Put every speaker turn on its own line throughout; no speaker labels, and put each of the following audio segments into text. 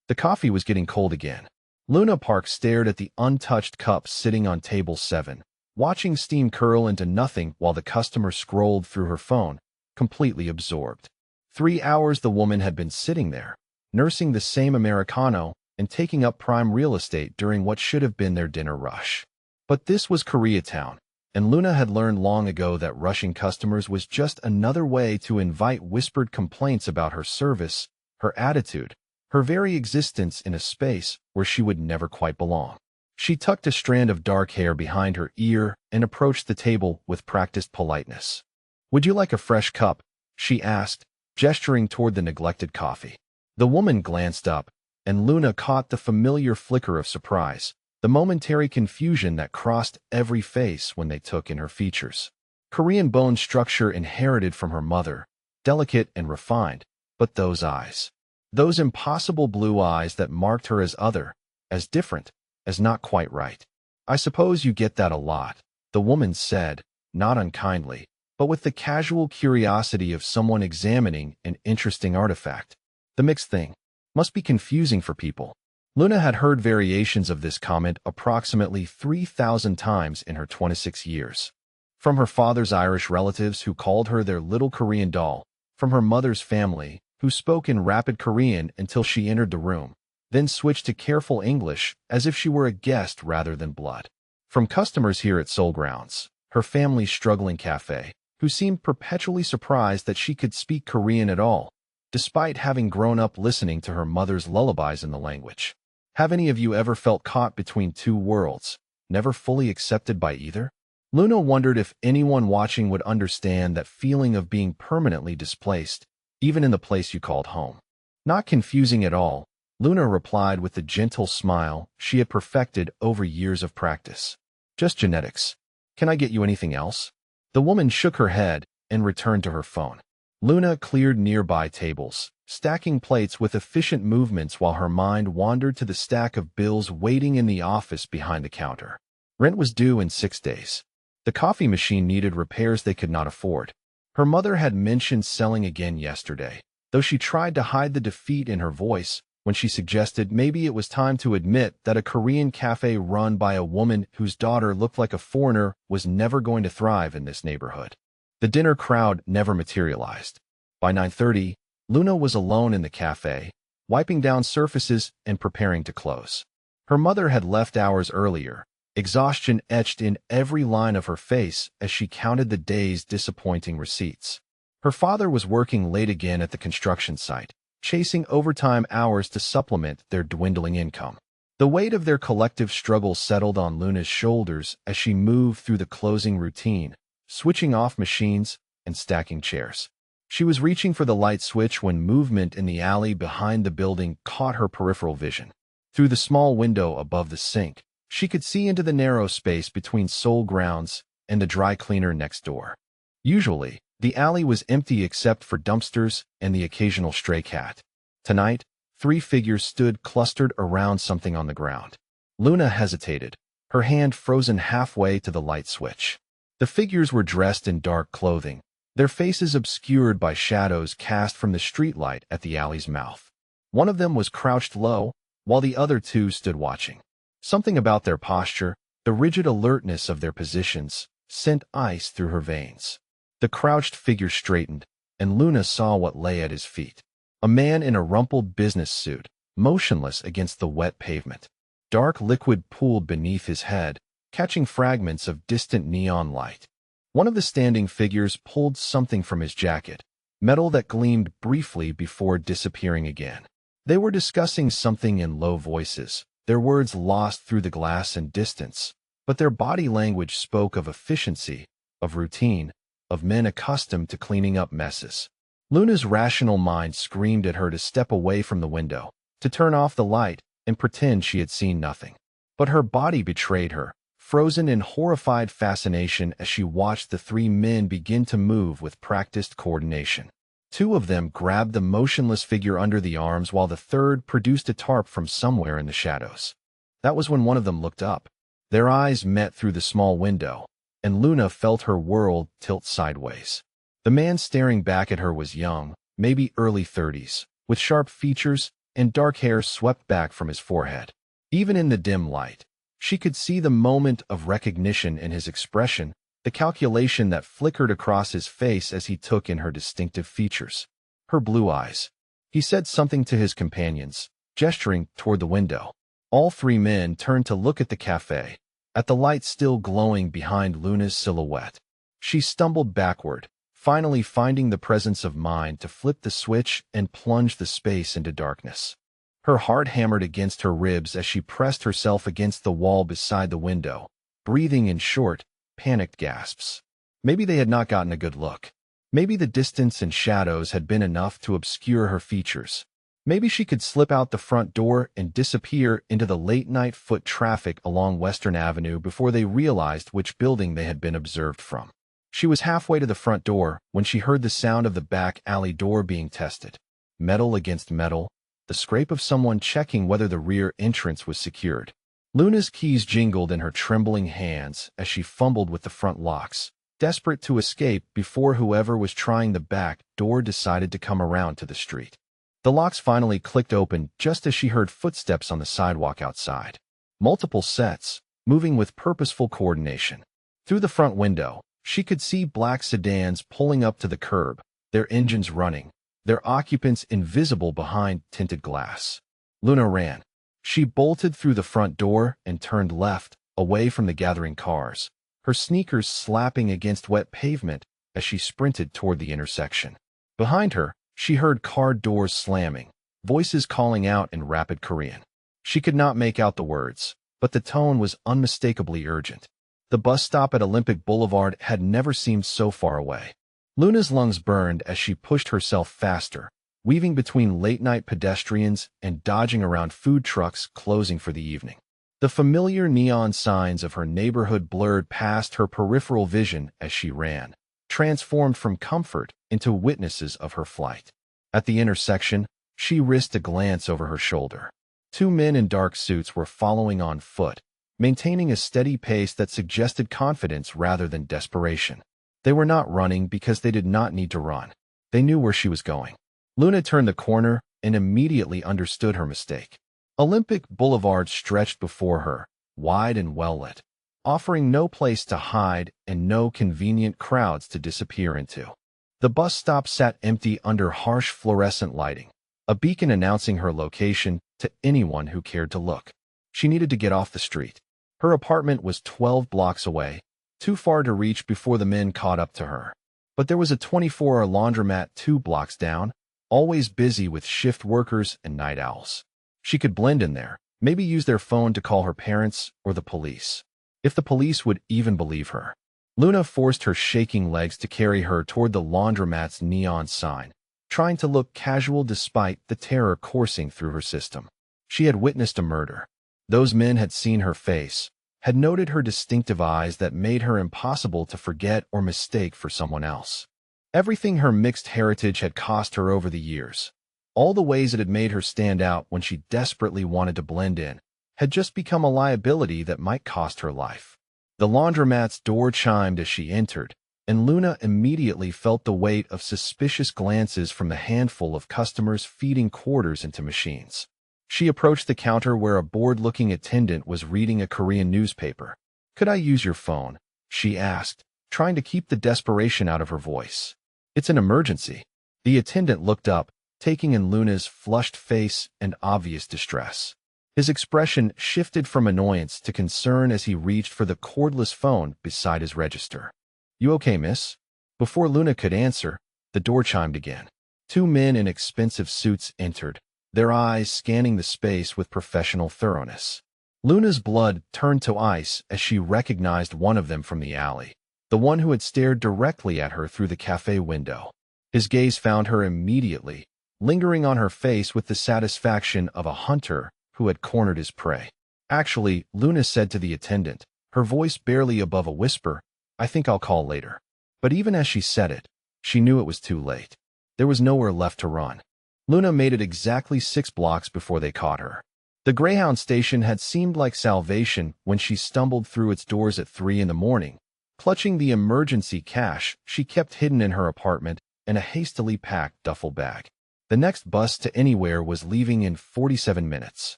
The coffee was getting cold again. Luna Park stared at the untouched cup sitting on table 7, watching steam curl into nothing while the customer scrolled through her phone, completely absorbed. 3 hours the woman had been sitting there, nursing the same Americano and taking up prime real estate during what should have been their dinner rush. But this was Koreatown, and Luna had learned long ago that rushing customers was just another way to invite whispered complaints about her service, her attitude, her very existence in a space where she would never quite belong. She tucked a strand of dark hair behind her ear and approached the table with practiced politeness. "Would you like a fresh cup?" she asked, gesturing toward the neglected coffee. The woman glanced up, and Luna caught the familiar flicker of surprise, the momentary confusion that crossed every face when they took in her features. Korean bone structure inherited from her mother, delicate and refined, but those eyes. Those impossible blue eyes that marked her as other, as different, as not quite right. "I suppose you get that a lot," the woman said, not unkindly, but with the casual curiosity of someone examining an interesting artifact. The mixed thing must be confusing for people. Luna had heard variations of this comment approximately 3,000 times in her 26 years. From her father's Irish relatives who called her their little Korean doll, from her mother's family, who spoke in rapid Korean until she entered the room, then switched to careful English as if she were a guest rather than blood. From customers here at Soul Grounds, her family's struggling cafe, who seemed perpetually surprised that she could speak Korean at all, despite having grown up listening to her mother's lullabies in the language. Have any of you ever felt caught between two worlds, never fully accepted by either? Luna wondered if anyone watching would understand that feeling of being permanently displaced, even in the place you called home. Not confusing at all, Luna replied with the gentle smile she had perfected over years of practice. "Just genetics. Can I get you anything else?" The woman shook her head and returned to her phone. Luna cleared nearby tables, stacking plates with efficient movements while her mind wandered to the stack of bills waiting in the office behind the counter. Rent was due in 6 days. The coffee machine needed repairs they could not afford. Her mother had mentioned selling again yesterday, though she tried to hide the defeat in her voice when she suggested maybe it was time to admit that a Korean cafe run by a woman whose daughter looked like a foreigner was never going to thrive in this neighborhood. The dinner crowd never materialized. By 9:30, Luna was alone in the cafe, wiping down surfaces and preparing to close. Her mother had left hours earlier, exhaustion etched in every line of her face as she counted the day's disappointing receipts. Her father was working late again at the construction site, chasing overtime hours to supplement their dwindling income. The weight of their collective struggle settled on Luna's shoulders as she moved through the closing routine, switching off machines and stacking chairs. She was reaching for the light switch when movement in the alley behind the building caught her peripheral vision. Through the small window above the sink, she could see into the narrow space between Soul Grounds and the dry cleaner next door. Usually, the alley was empty except for dumpsters and the occasional stray cat. Tonight, 3 figures stood clustered around something on the ground. Luna hesitated, her hand frozen halfway to the light switch. The figures were dressed in dark clothing, their faces obscured by shadows cast from the streetlight at the alley's mouth. One of them was crouched low, while the other 2 stood watching. Something about their posture, the rigid alertness of their positions, sent ice through her veins. The crouched figure straightened, and Luna saw what lay at his feet. A man in a rumpled business suit, motionless against the wet pavement. Dark liquid pooled beneath his head, catching fragments of distant neon light. One of the standing figures pulled something from his jacket, metal that gleamed briefly before disappearing again. They were discussing something in low voices, their words lost through the glass and distance, but their body language spoke of efficiency, of routine, of men accustomed to cleaning up messes. Luna's rational mind screamed at her to step away from the window, to turn off the light and pretend she had seen nothing. But her body betrayed her, frozen in horrified fascination as she watched the 3 men begin to move with practiced coordination. 2 of them grabbed the motionless figure under the arms while the third produced a tarp from somewhere in the shadows. That was when one of them looked up. Their eyes met through the small window, and Luna felt her world tilt sideways. The man staring back at her was young, maybe early 30s, with sharp features and dark hair swept back from his forehead. Even in the dim light, she could see the moment of recognition in his expression, the calculation that flickered across his face as he took in her distinctive features. Her blue eyes. He said something to his companions, gesturing toward the window. All three men turned to look at the cafe, at the light still glowing behind Luna's silhouette. She stumbled backward, finally finding the presence of mind to flip the switch and plunge the space into darkness. Her heart hammered against her ribs as she pressed herself against the wall beside the window, breathing in short, panicked gasps. Maybe they had not gotten a good look. Maybe the distance and shadows had been enough to obscure her features. Maybe she could slip out the front door and disappear into the late-night foot traffic along Western Avenue before they realized which building they had been observed from. She was halfway to the front door when she heard the sound of the back alley door being tested. Metal against metal, the scrape of someone checking whether the rear entrance was secured. Luna's keys jingled in her trembling hands as she fumbled with the front locks, desperate to escape before whoever was trying the back door decided to come around to the street. The locks finally clicked open just as she heard footsteps on the sidewalk outside. Multiple sets, moving with purposeful coordination. Through the front window, she could see black sedans pulling up to the curb, their engines running, their occupants invisible behind tinted glass. Luna ran. She bolted through the front door and turned left, away from the gathering cars, her sneakers slapping against wet pavement as she sprinted toward the intersection. Behind her, she heard car doors slamming, voices calling out in rapid Korean. She could not make out the words, but the tone was unmistakably urgent. The bus stop at Olympic Boulevard had never seemed so far away. Luna's lungs burned as she pushed herself faster, weaving between late-night pedestrians and dodging around food trucks closing for the evening. The familiar neon signs of her neighborhood blurred past her peripheral vision as she ran, transformed from comfort into witnesses of her flight. At the intersection, she risked a glance over her shoulder. Two men in dark suits were following on foot, maintaining a steady pace that suggested confidence rather than desperation. They were not running because they did not need to run. They knew where she was going. Luna turned the corner and immediately understood her mistake. Olympic Boulevard stretched before her, wide and well-lit, offering no place to hide and no convenient crowds to disappear into. The bus stop sat empty under harsh fluorescent lighting, a beacon announcing her location to anyone who cared to look. She needed to get off the street. Her apartment was 12 blocks away, too far to reach before the men caught up to her. But there was a 24-hour laundromat 2 blocks down, always busy with shift workers and night owls. She could blend in there, maybe use their phone to call her parents or the police. If the police would even believe her. Luna forced her shaking legs to carry her toward the laundromat's neon sign, trying to look casual despite the terror coursing through her system. She had witnessed a murder. Those men had seen her face, had noted her distinctive eyes that made her impossible to forget or mistake for someone else. Everything her mixed heritage had cost her over the years, all the ways it had made her stand out when she desperately wanted to blend in, had just become a liability that might cost her life. The laundromat's door chimed as she entered, and Luna immediately felt the weight of suspicious glances from the handful of customers feeding quarters into machines. She approached the counter where a bored-looking attendant was reading a Korean newspaper. "Could I use your phone?" she asked, trying to keep the desperation out of her voice. "It's an emergency." The attendant looked up, taking in Luna's flushed face and obvious distress. His expression shifted from annoyance to concern as he reached for the cordless phone beside his register. "You okay, miss?" Before Luna could answer, the door chimed again. Two men in expensive suits entered, their eyes scanning the space with professional thoroughness. Luna's blood turned to ice as she recognized one of them from the alley, the one who had stared directly at her through the cafe window. His gaze found her immediately, lingering on her face with the satisfaction of a hunter who had cornered his prey. "Actually," Luna said to the attendant, her voice barely above a whisper, "I think I'll call later." But even as she said it, she knew it was too late. There was nowhere left to run. Luna made it exactly 6 blocks before they caught her. The Greyhound station had seemed like salvation when she stumbled through its doors at 3 in the morning, clutching the emergency cash she kept hidden in her apartment and a hastily packed duffel bag. The next bus to anywhere was leaving in 47 minutes.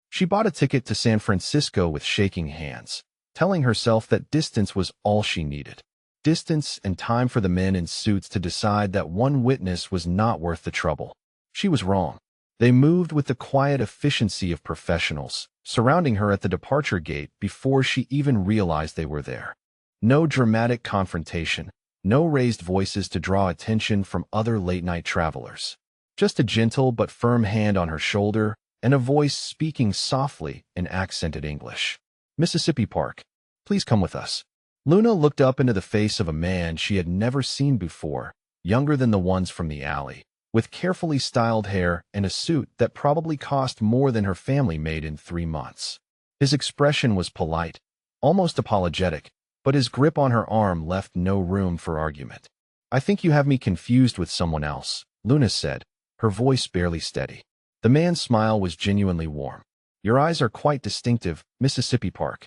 She bought a ticket to San Francisco with shaking hands, telling herself that distance was all she needed. Distance and time for the men in suits to decide that one witness was not worth the trouble. She was wrong. They moved with the quiet efficiency of professionals, surrounding her at the departure gate before she even realized they were there. No dramatic confrontation, no raised voices to draw attention from other late-night travelers. Just a gentle but firm hand on her shoulder and a voice speaking softly in accented English. Mississippi Park, please come with us. Luna looked up into the face of a man she had never seen before, younger than the ones from the alley, with carefully styled hair and a suit that probably cost more than her family made in 3 months. His expression was polite, almost apologetic, but his grip on her arm left no room for argument. I think you have me confused with someone else, Luna said, her voice barely steady. The man's smile was genuinely warm. Your eyes are quite distinctive, Mississippi Park.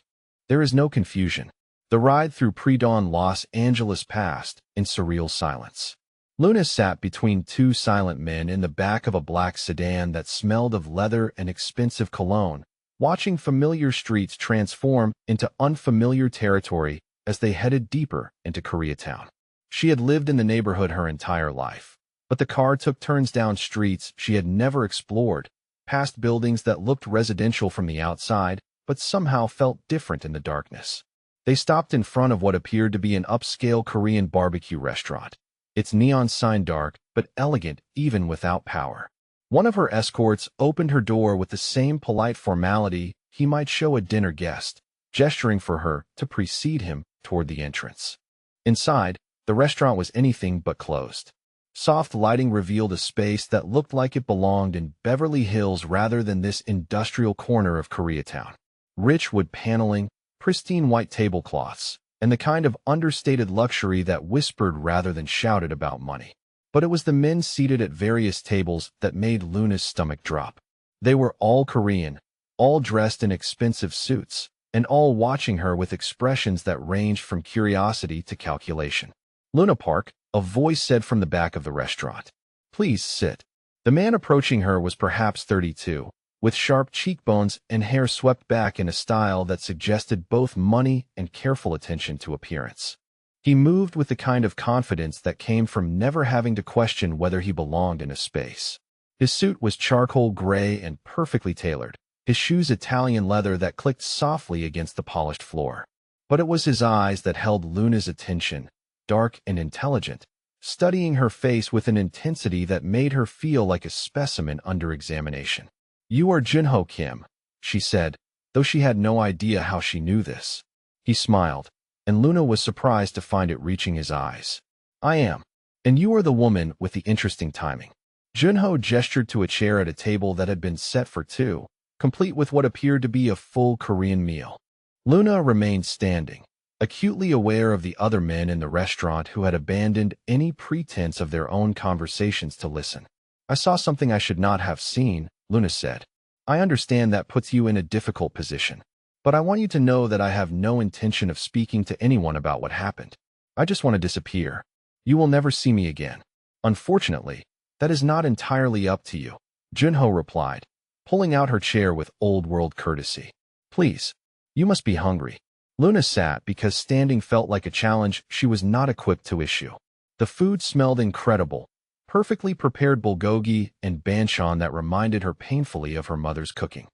There is no confusion. The ride through pre-dawn Los Angeles passed in surreal silence. Luna sat between 2 silent men in the back of a black sedan that smelled of leather and expensive cologne, watching familiar streets transform into unfamiliar territory as they headed deeper into Koreatown. She had lived in the neighborhood her entire life, but the car took turns down streets she had never explored, past buildings that looked residential from the outside but somehow felt different in the darkness. They stopped in front of what appeared to be an upscale Korean barbecue restaurant, its neon sign dark but elegant even without power. One of her escorts opened her door with the same polite formality he might show a dinner guest, gesturing for her to precede him toward the entrance. Inside, the restaurant was anything but closed. Soft lighting revealed a space that looked like it belonged in Beverly Hills rather than this industrial corner of Koreatown. Rich wood paneling, pristine white tablecloths, and the kind of understated luxury that whispered rather than shouted about money. But it was the men seated at various tables that made Luna's stomach drop. They were all Korean, all dressed in expensive suits, and all watching her with expressions that ranged from curiosity to calculation. Luna Park, a voice said from the back of the restaurant. Please sit. The man approaching her was perhaps 32, with sharp cheekbones and hair swept back in a style that suggested both money and careful attention to appearance. He moved with the kind of confidence that came from never having to question whether he belonged in a space. His suit was charcoal gray and perfectly tailored, his shoes Italian leather that clicked softly against the polished floor. But it was his eyes that held Luna's attention, dark and intelligent, studying her face with an intensity that made her feel like a specimen under examination. You are Junho Kim, she said, though she had no idea how she knew this. He smiled, and Luna was surprised to find it reaching his eyes. I am. And you are the woman with the interesting timing. Junho gestured to a chair at a table that had been set for 2, complete with what appeared to be a full Korean meal. Luna remained standing, acutely aware of the other men in the restaurant who had abandoned any pretense of their own conversations to listen. I saw something I should not have seen, Luna said. I understand that puts you in a difficult position, but I want you to know that I have no intention of speaking to anyone about what happened. I just want to disappear. You will never see me again. Unfortunately, that is not entirely up to you, Junho replied, pulling out her chair with old-world courtesy. Please, you must be hungry. Luna sat because standing felt like a challenge she was not equipped to issue. The food smelled incredible, perfectly prepared bulgogi and banchan that reminded her painfully of her mother's cooking.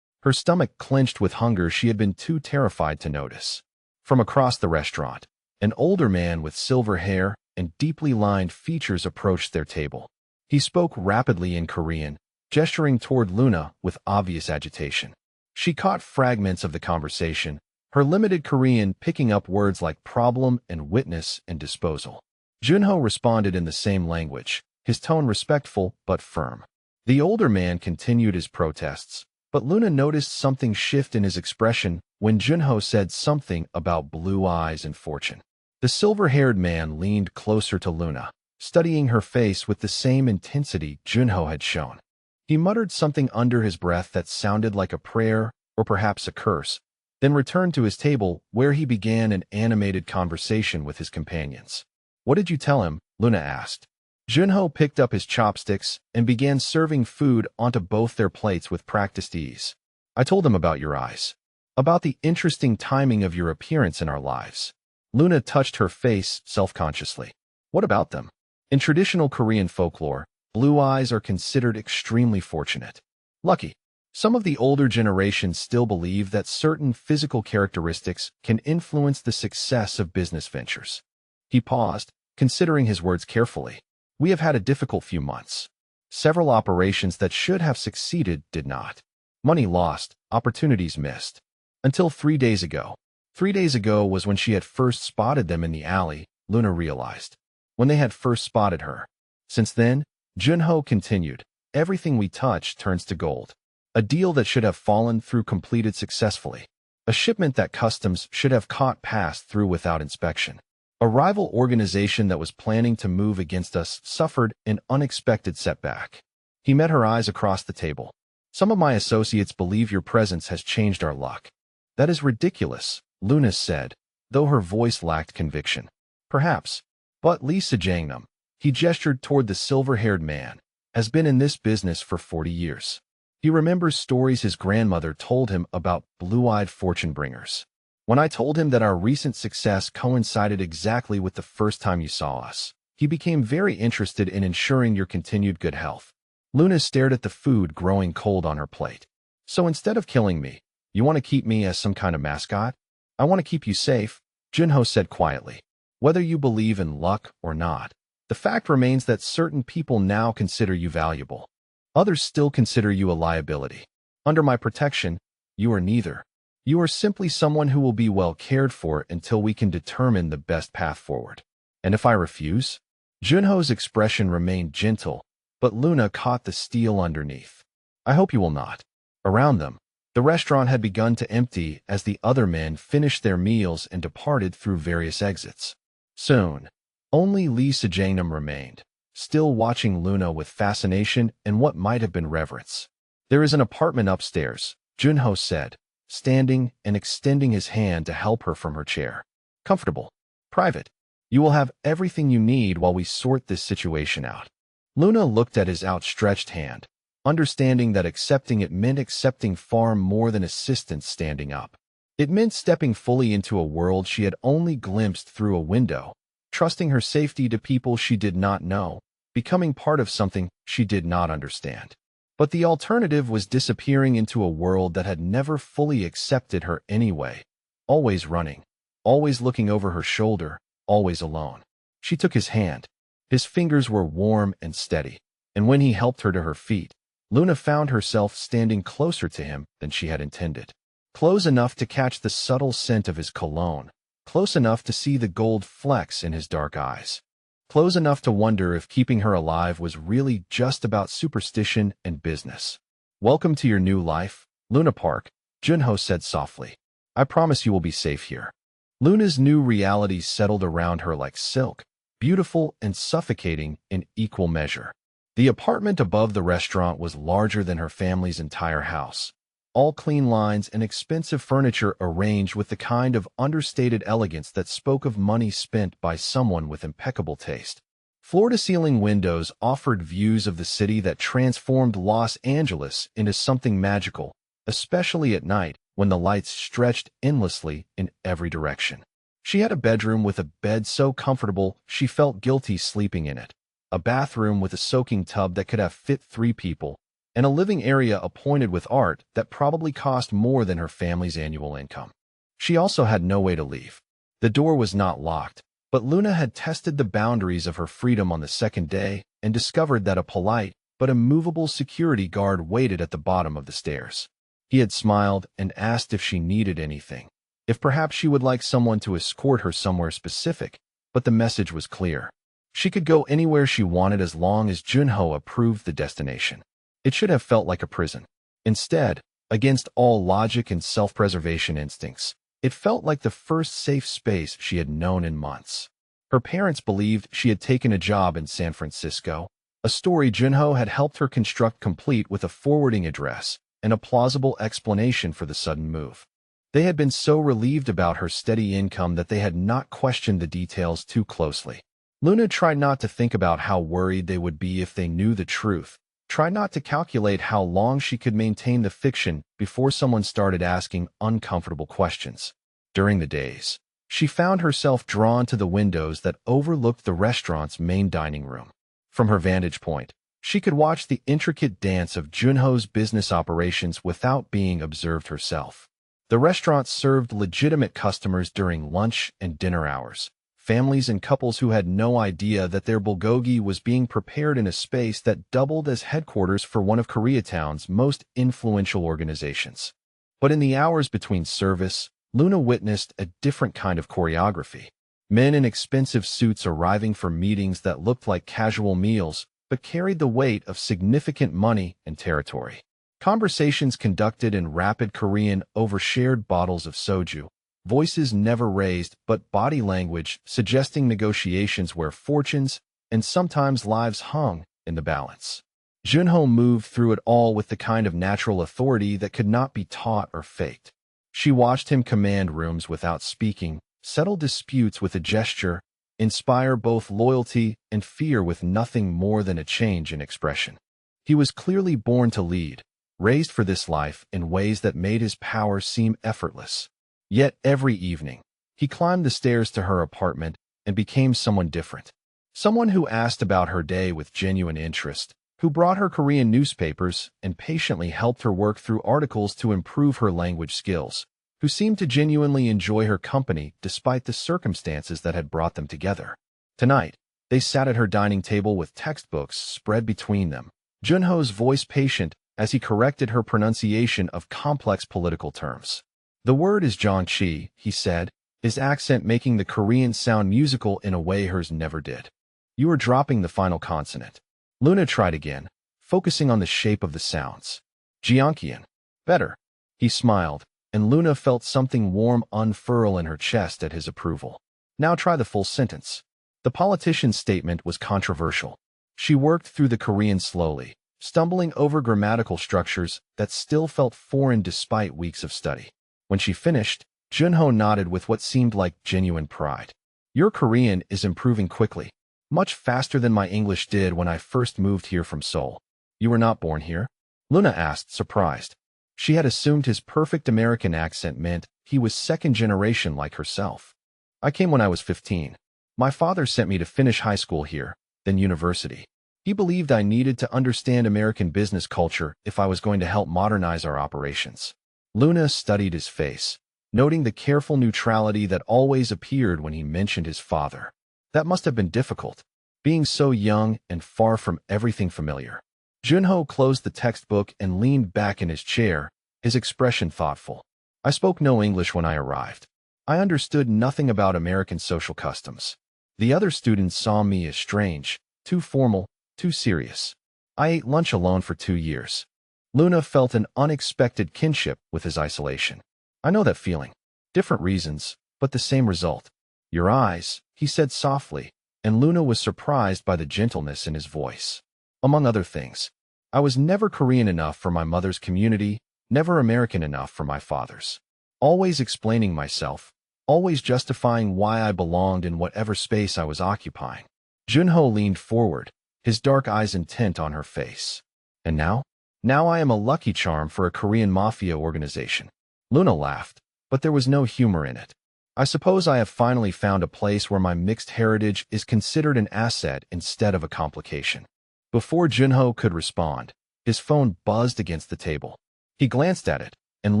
Her stomach clenched with hunger she had been too terrified to notice. From across the restaurant, an older man with silver hair and deeply lined features approached their table. He spoke rapidly in Korean, gesturing toward Luna with obvious agitation. She caught fragments of the conversation, her limited Korean picking up words like problem and witness and disposal. Junho responded in the same language, his tone respectful but firm. The older man continued his protests, but Luna noticed something shift in his expression when Junho said something about blue eyes and fortune. The silver-haired man leaned closer to Luna, studying her face with the same intensity Junho had shown. He muttered something under his breath that sounded like a prayer or perhaps a curse, then returned to his table where he began an animated conversation with his companions. What did you tell him? Luna asked. Junho picked up his chopsticks and began serving food onto both their plates with practiced ease. I told him about your eyes. About the interesting timing of your appearance in our lives. Luna touched her face self-consciously. What about them? In traditional Korean folklore, blue eyes are considered extremely fortunate. Lucky. Some of the older generations still believe that certain physical characteristics can influence the success of business ventures. He paused, considering his words carefully. We have had a difficult few months. Several operations that should have succeeded did not. Money lost, opportunities missed. Until 3 days ago. 3 days ago was when she had first spotted them in the alley, Luna realized. When they had first spotted her. Since then, Junho continued, everything we touch turns to gold. A deal that should have fallen through completed successfully. A shipment that customs should have caught passed through without inspection. A rival organization that was planning to move against us suffered an unexpected setback. He met her eyes across the table. Some of my associates believe your presence has changed our luck. That is ridiculous, Luna said, though her voice lacked conviction. Perhaps. But Lee Sejangnam, he gestured toward the silver-haired man, has been in this business for 40 years. He remembers stories his grandmother told him about blue-eyed fortune bringers. When I told him that our recent success coincided exactly with the first time you saw us, he became very interested in ensuring your continued good health. Luna stared at the food growing cold on her plate. So instead of killing me, you want to keep me as some kind of mascot? I want to keep you safe, Junho said quietly. Whether you believe in luck or not, the fact remains that certain people now consider you valuable. Others still consider you a liability. Under my protection, you are neither. You are simply someone who will be well cared for until we can determine the best path forward. And if I refuse? Junho's expression remained gentle, but Luna caught the steel underneath. I hope you will not. Around them, the restaurant had begun to empty as the other men finished their meals and departed through various exits. Soon, only Lee Sejangnam remained, still watching Luna with fascination and what might have been reverence. There is an apartment upstairs, Junho said, standing and extending his hand to help her from her chair. Comfortable. Private. You will have everything you need while we sort this situation out. Luna looked at his outstretched hand, understanding that accepting it meant accepting far more than assistance standing up. It meant stepping fully into a world she had only glimpsed through a window, trusting her safety to people she did not know, becoming part of something she did not understand. But the alternative was disappearing into a world that had never fully accepted her anyway, always running, always looking over her shoulder, always alone. She took his hand. His fingers were warm and steady, and when he helped her to her feet, Luna found herself standing closer to him than she had intended. Close enough to catch the subtle scent of his cologne, close enough to see the gold flecks in his dark eyes. Close enough to wonder if keeping her alive was really just about superstition and business. Welcome to your new life, Luna Park, Junho said softly. I promise you will be safe here. Luna's new reality settled around her like silk, beautiful and suffocating in equal measure. The apartment above the restaurant was larger than her family's entire house. All clean lines and expensive furniture arranged with the kind of understated elegance that spoke of money spent by someone with impeccable taste. Floor-to-ceiling windows offered views of the city that transformed Los Angeles into something magical, especially at night when the lights stretched endlessly in every direction. She had a bedroom with a bed so comfortable she felt guilty sleeping in it, a bathroom with a soaking tub that could have fit 3 people, and a living area appointed with art that probably cost more than her family's annual income. She also had no way to leave. The door was not locked, but Luna had tested the boundaries of her freedom on the second day and discovered that a polite but immovable security guard waited at the bottom of the stairs. He had smiled and asked if she needed anything, if perhaps she would like someone to escort her somewhere specific, but the message was clear. She could go anywhere she wanted as long as Junho approved the destination. It should have felt like a prison. Instead, against all logic and self-preservation instincts, it felt like the first safe space she had known in months. Her parents believed she had taken a job in San Francisco, a story Junho had helped her construct complete with a forwarding address and a plausible explanation for the sudden move. They had been so relieved about her steady income that they had not questioned the details too closely. Luna tried not to think about how worried they would be if they knew the truth, tried not to calculate how long she could maintain the fiction before someone started asking uncomfortable questions. During the days, she found herself drawn to the windows that overlooked the restaurant's main dining room. From her vantage point, she could watch the intricate dance of Junho's business operations without being observed herself. The restaurant served legitimate customers during lunch and dinner hours, families and couples who had no idea that their bulgogi was being prepared in a space that doubled as headquarters for one of Koreatown's most influential organizations. But in the hours between service, Luna witnessed a different kind of choreography. Men in expensive suits arriving for meetings that looked like casual meals, but carried the weight of significant money and territory. Conversations conducted in rapid Korean over shared bottles of soju, voices never raised but body language suggesting negotiations where fortunes and sometimes lives hung in the balance. Junho moved through it all with the kind of natural authority that could not be taught or faked. She watched him command rooms without speaking, settle disputes with a gesture, inspire both loyalty and fear with nothing more than a change in expression. He was clearly born to lead, raised for this life in ways that made his power seem effortless. Yet every evening, he climbed the stairs to her apartment and became someone different. Someone who asked about her day with genuine interest, who brought her Korean newspapers and patiently helped her work through articles to improve her language skills, who seemed to genuinely enjoy her company despite the circumstances that had brought them together. Tonight, they sat at her dining table with textbooks spread between them, Junho's voice patient as he corrected her pronunciation of complex political terms. "The word is Jeonchi," he said, his accent making the Korean sound musical in a way hers never did. "You are dropping the final consonant." Luna tried again, focusing on the shape of the sounds. "Jeonkian. Better." He smiled, and Luna felt something warm unfurl in her chest at his approval. "Now try the full sentence." The politician's statement was controversial. She worked through the Korean slowly, stumbling over grammatical structures that still felt foreign despite weeks of study. When she finished, Junho nodded with what seemed like genuine pride. "Your Korean is improving quickly. Much faster than my English did when I first moved here from Seoul." "You were not born here?" Luna asked, surprised. She had assumed his perfect American accent meant he was second generation like herself. "I came when I was 15. My father sent me to finish high school here, then university. He believed I needed to understand American business culture if I was going to help modernize our operations." Luna studied his face, noting the careful neutrality that always appeared when he mentioned his father. That must have been difficult, being so young and far from everything familiar. Junho closed the textbook and leaned back in his chair, his expression thoughtful. "I spoke no English when I arrived. I understood nothing about American social customs. The other students saw me as strange, too formal, too serious. I ate lunch alone for 2 years." Luna felt an unexpected kinship with his isolation. "I know that feeling. Different reasons, but the same result." "Your eyes," he said softly, and Luna was surprised by the gentleness in his voice. "Among other things, I was never Korean enough for my mother's community, never American enough for my father's. Always explaining myself, always justifying why I belonged in whatever space I was occupying." Junho leaned forward, his dark eyes intent on her face. "And now? Now I am a lucky charm for a Korean Mafia organization." Luna laughed, but there was no humor in it. "I suppose I have finally found a place where my mixed heritage is considered an asset instead of a complication." Before Junho could respond, his phone buzzed against the table. He glanced at it, and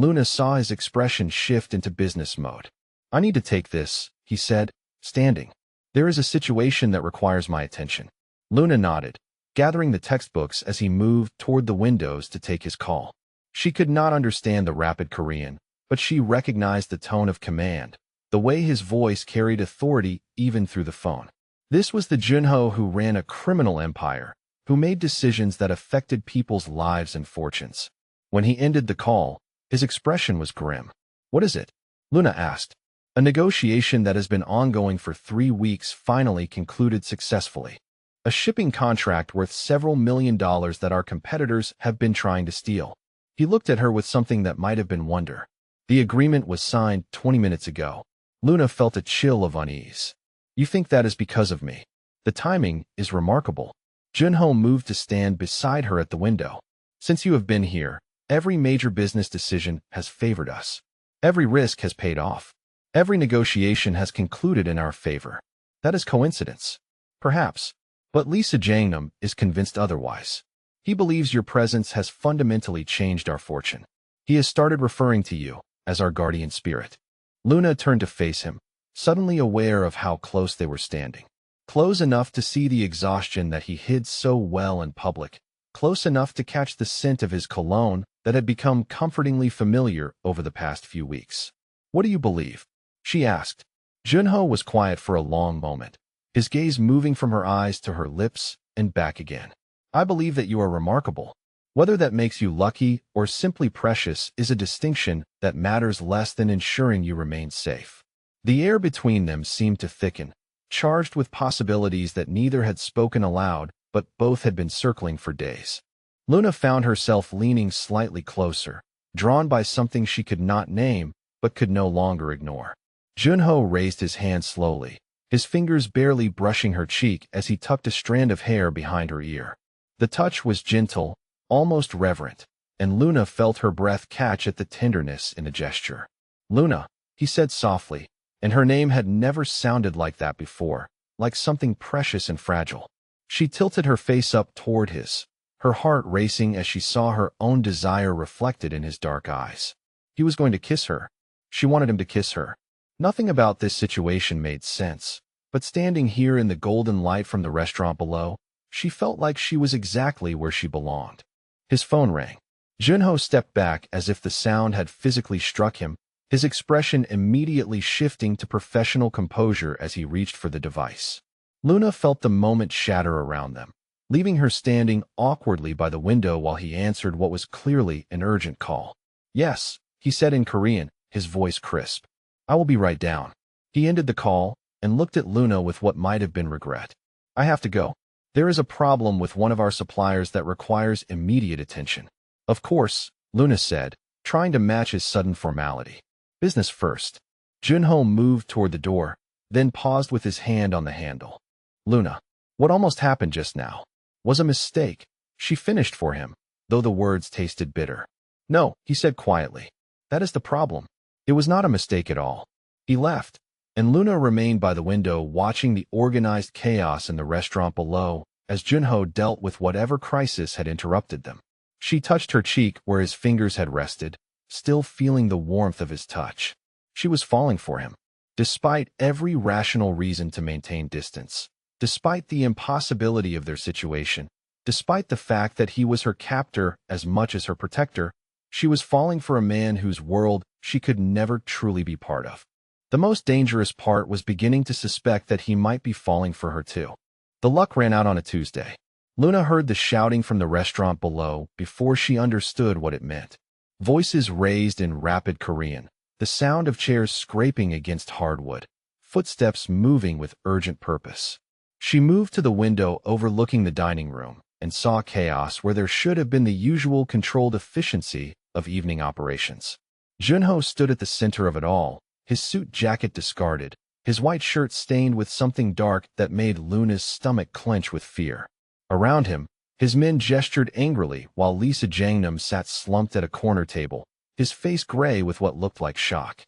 Luna saw his expression shift into business mode. "I need to take this," he said, standing. "There is a situation that requires my attention." Luna nodded, gathering the textbooks as he moved toward the windows to take his call. She could not understand the rapid Korean, but she recognized the tone of command, the way his voice carried authority even through the phone. This was the Junho who ran a criminal empire, who made decisions that affected people's lives and fortunes. When he ended the call, his expression was grim. "What is it?" Luna asked. "A negotiation that has been ongoing for 3 weeks finally concluded successfully. A shipping contract worth several $1,000,000 that our competitors have been trying to steal." He looked at her with something that might have been wonder. "The agreement was signed 20 minutes ago." Luna felt a chill of unease. "You think that is because of me?" The timing is remarkable. Junho moved to stand beside her at the window. Since you have been here, every major business decision has favored us. Every risk has paid off. Every negotiation has concluded in our favor. That is coincidence. Perhaps. But Lisa Jangnam is convinced otherwise. He believes your presence has fundamentally changed our fortune. He has started referring to you as our guardian spirit. Luna turned to face him, suddenly aware of how close they were standing. Close enough to see the exhaustion that he hid so well in public, close enough to catch the scent of his cologne that had become comfortingly familiar over the past few weeks. What do you believe? She asked. Junho was quiet for a long moment, his gaze moving from her eyes to her lips and back again. I believe that you are remarkable. Whether that makes you lucky or simply precious is a distinction that matters less than ensuring you remain safe. The air between them seemed to thicken, charged with possibilities that neither had spoken aloud, but both had been circling for days. Luna found herself leaning slightly closer, drawn by something she could not name, but could no longer ignore. Junho raised his hand slowly, his fingers barely brushing her cheek as he tucked a strand of hair behind her ear. The touch was gentle, almost reverent, and Luna felt her breath catch at the tenderness in the gesture. Luna, he said softly, and her name had never sounded like that before, like something precious and fragile. She tilted her face up toward his, her heart racing as she saw her own desire reflected in his dark eyes. He was going to kiss her. She wanted him to kiss her. Nothing about this situation made sense, but standing here in the golden light from the restaurant below, she felt like she was exactly where she belonged. His phone rang. Junho stepped back as if the sound had physically struck him, his expression immediately shifting to professional composure as he reached for the device. Luna felt the moment shatter around them, leaving her standing awkwardly by the window while he answered what was clearly an urgent call. Yes, he said in Korean, his voice crisp. I will be right down. He ended the call and looked at Luna with what might have been regret. I have to go. There is a problem with one of our suppliers that requires immediate attention. Of course, Luna said, trying to match his sudden formality. Business first. Junho moved toward the door, then paused with his hand on the handle. Luna, what almost happened just now was a mistake. She finished for him, though the words tasted bitter. No, he said quietly. That is the problem. It was not a mistake at all. He left, and Luna remained by the window watching the organized chaos in the restaurant below as Junho dealt with whatever crisis had interrupted them. She touched her cheek where his fingers had rested, still feeling the warmth of his touch. She was falling for him, despite every rational reason to maintain distance, despite the impossibility of their situation, despite the fact that he was her captor as much as her protector. She was falling for a man whose world she could never truly be part of. The most dangerous part was beginning to suspect that he might be falling for her too. The luck ran out on a Tuesday. Luna heard the shouting from the restaurant below before she understood what it meant. Voices raised in rapid Korean, the sound of chairs scraping against hardwood, footsteps moving with urgent purpose. She moved to the window overlooking the dining room and saw chaos where there should have been the usual controlled efficiency of evening operations. Junho stood at the center of it all, his suit jacket discarded, his white shirt stained with something dark that made Luna's stomach clench with fear. Around him, his men gestured angrily while Lisa Jangnam sat slumped at a corner table, his face gray with what looked like shock.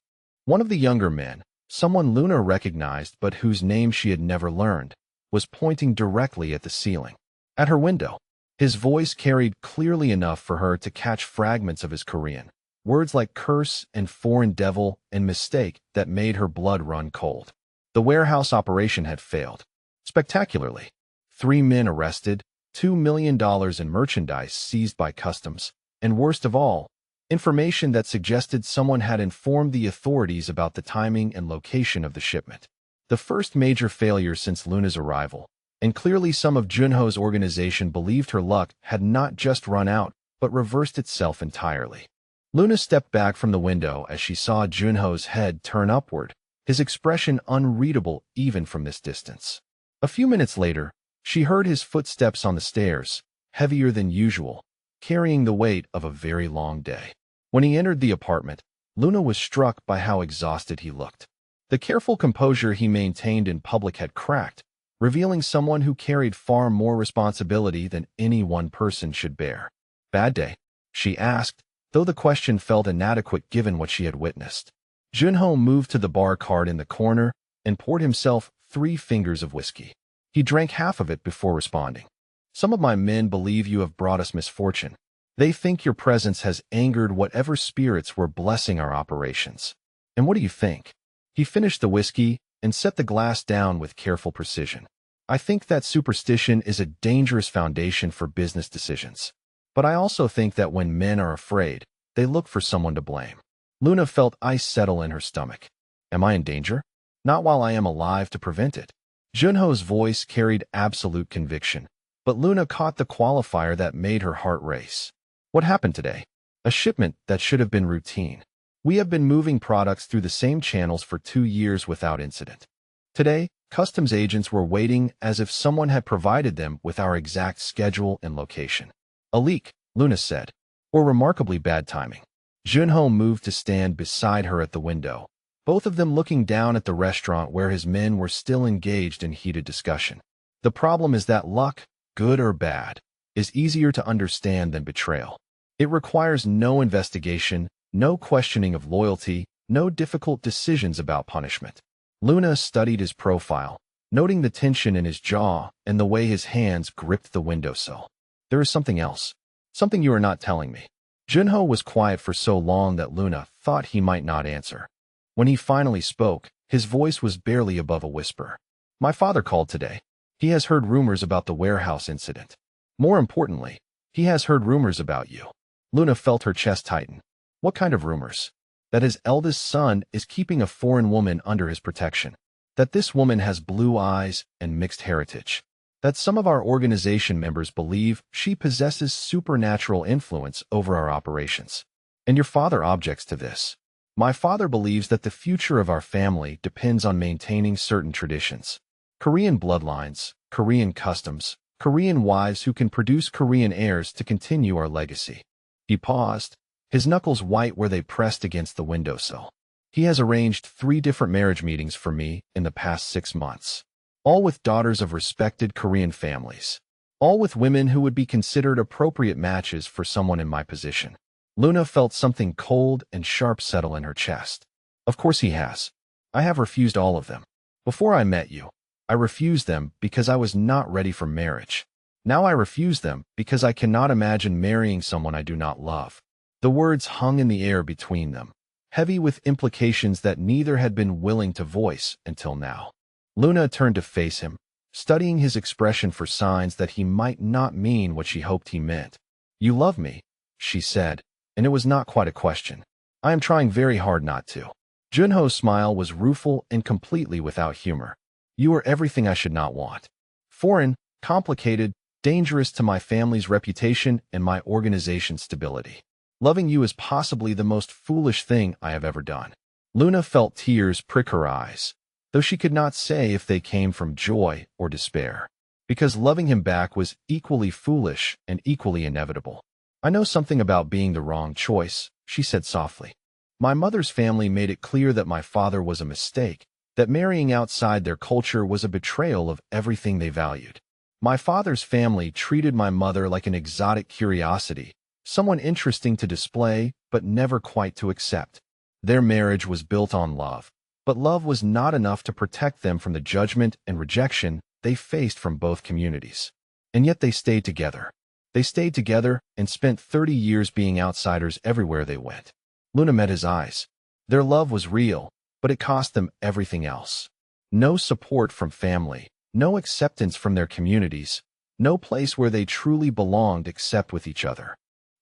One of the younger men, someone Luna recognized but whose name she had never learned, was pointing directly at the ceiling. At her window, his voice carried clearly enough for her to catch fragments of his Korean, words like curse and foreign devil and mistake that made her blood run cold. The warehouse operation had failed. Spectacularly. 3 men arrested, $2 million in merchandise seized by customs, and worst of all, information that suggested someone had informed the authorities about the timing and location of the shipment. The first major failure since Luna's arrival, and clearly some of Junho's organization believed her luck had not just run out, but reversed itself entirely. Luna stepped back from the window as she saw Junho's head turn upward, his expression unreadable even from this distance. A few minutes later, she heard his footsteps on the stairs, heavier than usual, carrying the weight of a very long day. When he entered the apartment, Luna was struck by how exhausted he looked. The careful composure he maintained in public had cracked, revealing someone who carried far more responsibility than any one person should bear. "Bad day?" she asked, though the question felt inadequate given what she had witnessed. Junho moved to the bar cart in the corner and poured himself 3 fingers of whiskey. He drank half of it before responding. "Some of my men believe you have brought us misfortune. They think your presence has angered whatever spirits were blessing our operations. And what do you think?" He finished the whiskey and set the glass down with careful precision. "I think that superstition is a dangerous foundation for business decisions. But I also think that when men are afraid, they look for someone to blame." Luna felt ice settle in her stomach. "Am I in danger?" "Not while I am alive to prevent it." Junho's voice carried absolute conviction, but Luna caught the qualifier that made her heart race. "What happened today?" "A shipment that should have been routine. We have been moving products through the same channels for 2 years without incident. Today, customs agents were waiting as if someone had provided them with our exact schedule and location." "A leak," Luna said, "or remarkably bad timing." Junho moved to stand beside her at the window, both of them looking down at the restaurant where his men were still engaged in heated discussion. "The problem is that luck, good or bad, is easier to understand than betrayal. It requires no investigation, no questioning of loyalty, no difficult decisions about punishment." Luna studied his profile, noting the tension in his jaw and the way his hands gripped the windowsill. "There is something else. Something you are not telling me." Junho was quiet for so long that Luna thought he might not answer. When he finally spoke, his voice was barely above a whisper. "My father called today. He has heard rumors about the warehouse incident. More importantly, he has heard rumors about you." Luna felt her chest tighten. "What kind of rumors?" "That his eldest son is keeping a foreign woman under his protection. That this woman has blue eyes and mixed heritage. That some of our organization members believe she possesses supernatural influence over our operations. And your father objects to this." "My father believes that the future of our family depends on maintaining certain traditions. Korean bloodlines, Korean customs, Korean wives who can produce Korean heirs to continue our legacy." He paused, his knuckles white where they pressed against the windowsill. "He has arranged 3 different marriage meetings for me in the past 6 months. All with daughters of respected Korean families. All with women who would be considered appropriate matches for someone in my position." Luna felt something cold and sharp settle in her chest. "Of course he has. I have refused all of them. Before I met you, I refused them because I was not ready for marriage. Now I refuse them because I cannot imagine marrying someone I do not love." The words hung in the air between them, heavy with implications that neither had been willing to voice until now. Luna turned to face him, studying his expression for signs that he might not mean what she hoped he meant. "You love me," she said, and it was not quite a question. "I am trying very hard not to." Junho's smile was rueful and completely without humor. "You are everything I should not want. Foreign, complicated, dangerous to my family's reputation and my organization's stability. Loving you is possibly the most foolish thing I have ever done." Luna felt tears prick her eyes, though she could not say if they came from joy or despair, because loving him back was equally foolish and equally inevitable. "I know something about being the wrong choice," she said softly. "My mother's family made it clear that my father was a mistake, that marrying outside their culture was a betrayal of everything they valued. My father's family treated my mother like an exotic curiosity, someone interesting to display but never quite to accept. Their marriage was built on love, but love was not enough to protect them from the judgment and rejection they faced from both communities. And yet they stayed together. They stayed together and spent 30 years being outsiders everywhere they went." Luna met his eyes. Their love was real, but it cost them everything else. No support from family, no acceptance from their communities, no place where they truly belonged except with each other.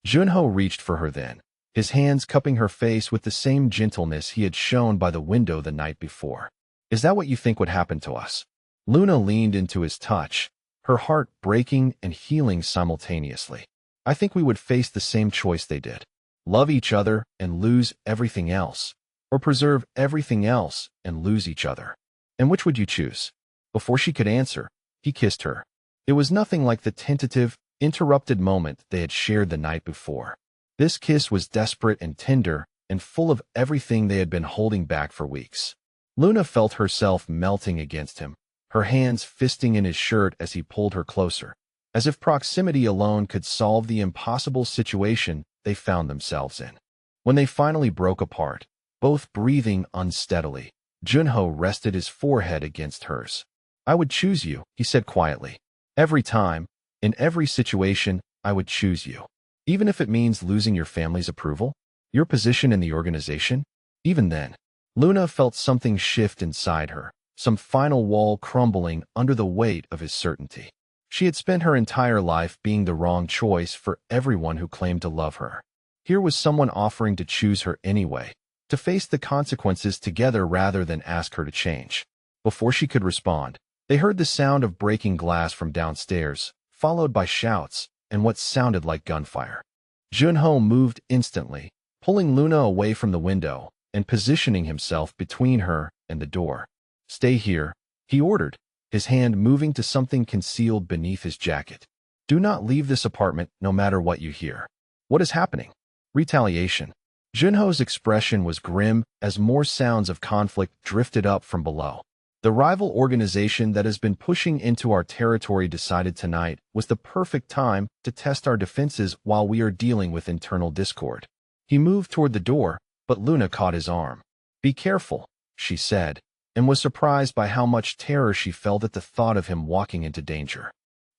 Junho reached for her then, his hands cupping her face with the same gentleness he had shown by the window the night before. "Is that what you think would happen to us?" Luna leaned into his touch, her heart breaking and healing simultaneously. "I think we would face the same choice they did. Love each other and lose everything else, or preserve everything else and lose each other. And which would you choose?" Before she could answer, he kissed her. It was nothing like the tentative, interrupted moment they had shared the night before. This kiss was desperate and tender and full of everything they had been holding back for weeks. Luna felt herself melting against him, her hands fisting in his shirt as he pulled her closer, as if proximity alone could solve the impossible situation they found themselves in. When they finally broke apart, both breathing unsteadily, Junho rested his forehead against hers. "I would choose you," he said quietly. "Every time, in every situation, I would choose you. Even if it means losing your family's approval, your position in the organization." Even then, Luna felt something shift inside her, some final wall crumbling under the weight of his certainty. She had spent her entire life being the wrong choice for everyone who claimed to love her. Here was someone offering to choose her anyway, to face the consequences together rather than ask her to change. Before she could respond, they heard the sound of breaking glass from downstairs, followed by shouts and what sounded like gunfire. Junho moved instantly, pulling Luna away from the window and positioning himself between her and the door. "Stay here," he ordered, his hand moving to something concealed beneath his jacket. "Do not leave this apartment no matter what you hear." "What is happening?" "Retaliation." Junho's expression was grim as more sounds of conflict drifted up from below. "The rival organization that has been pushing into our territory decided tonight was the perfect time to test our defenses while we are dealing with internal discord." He moved toward the door, but Luna caught his arm. "Be careful," she said, and was surprised by how much terror she felt at the thought of him walking into danger.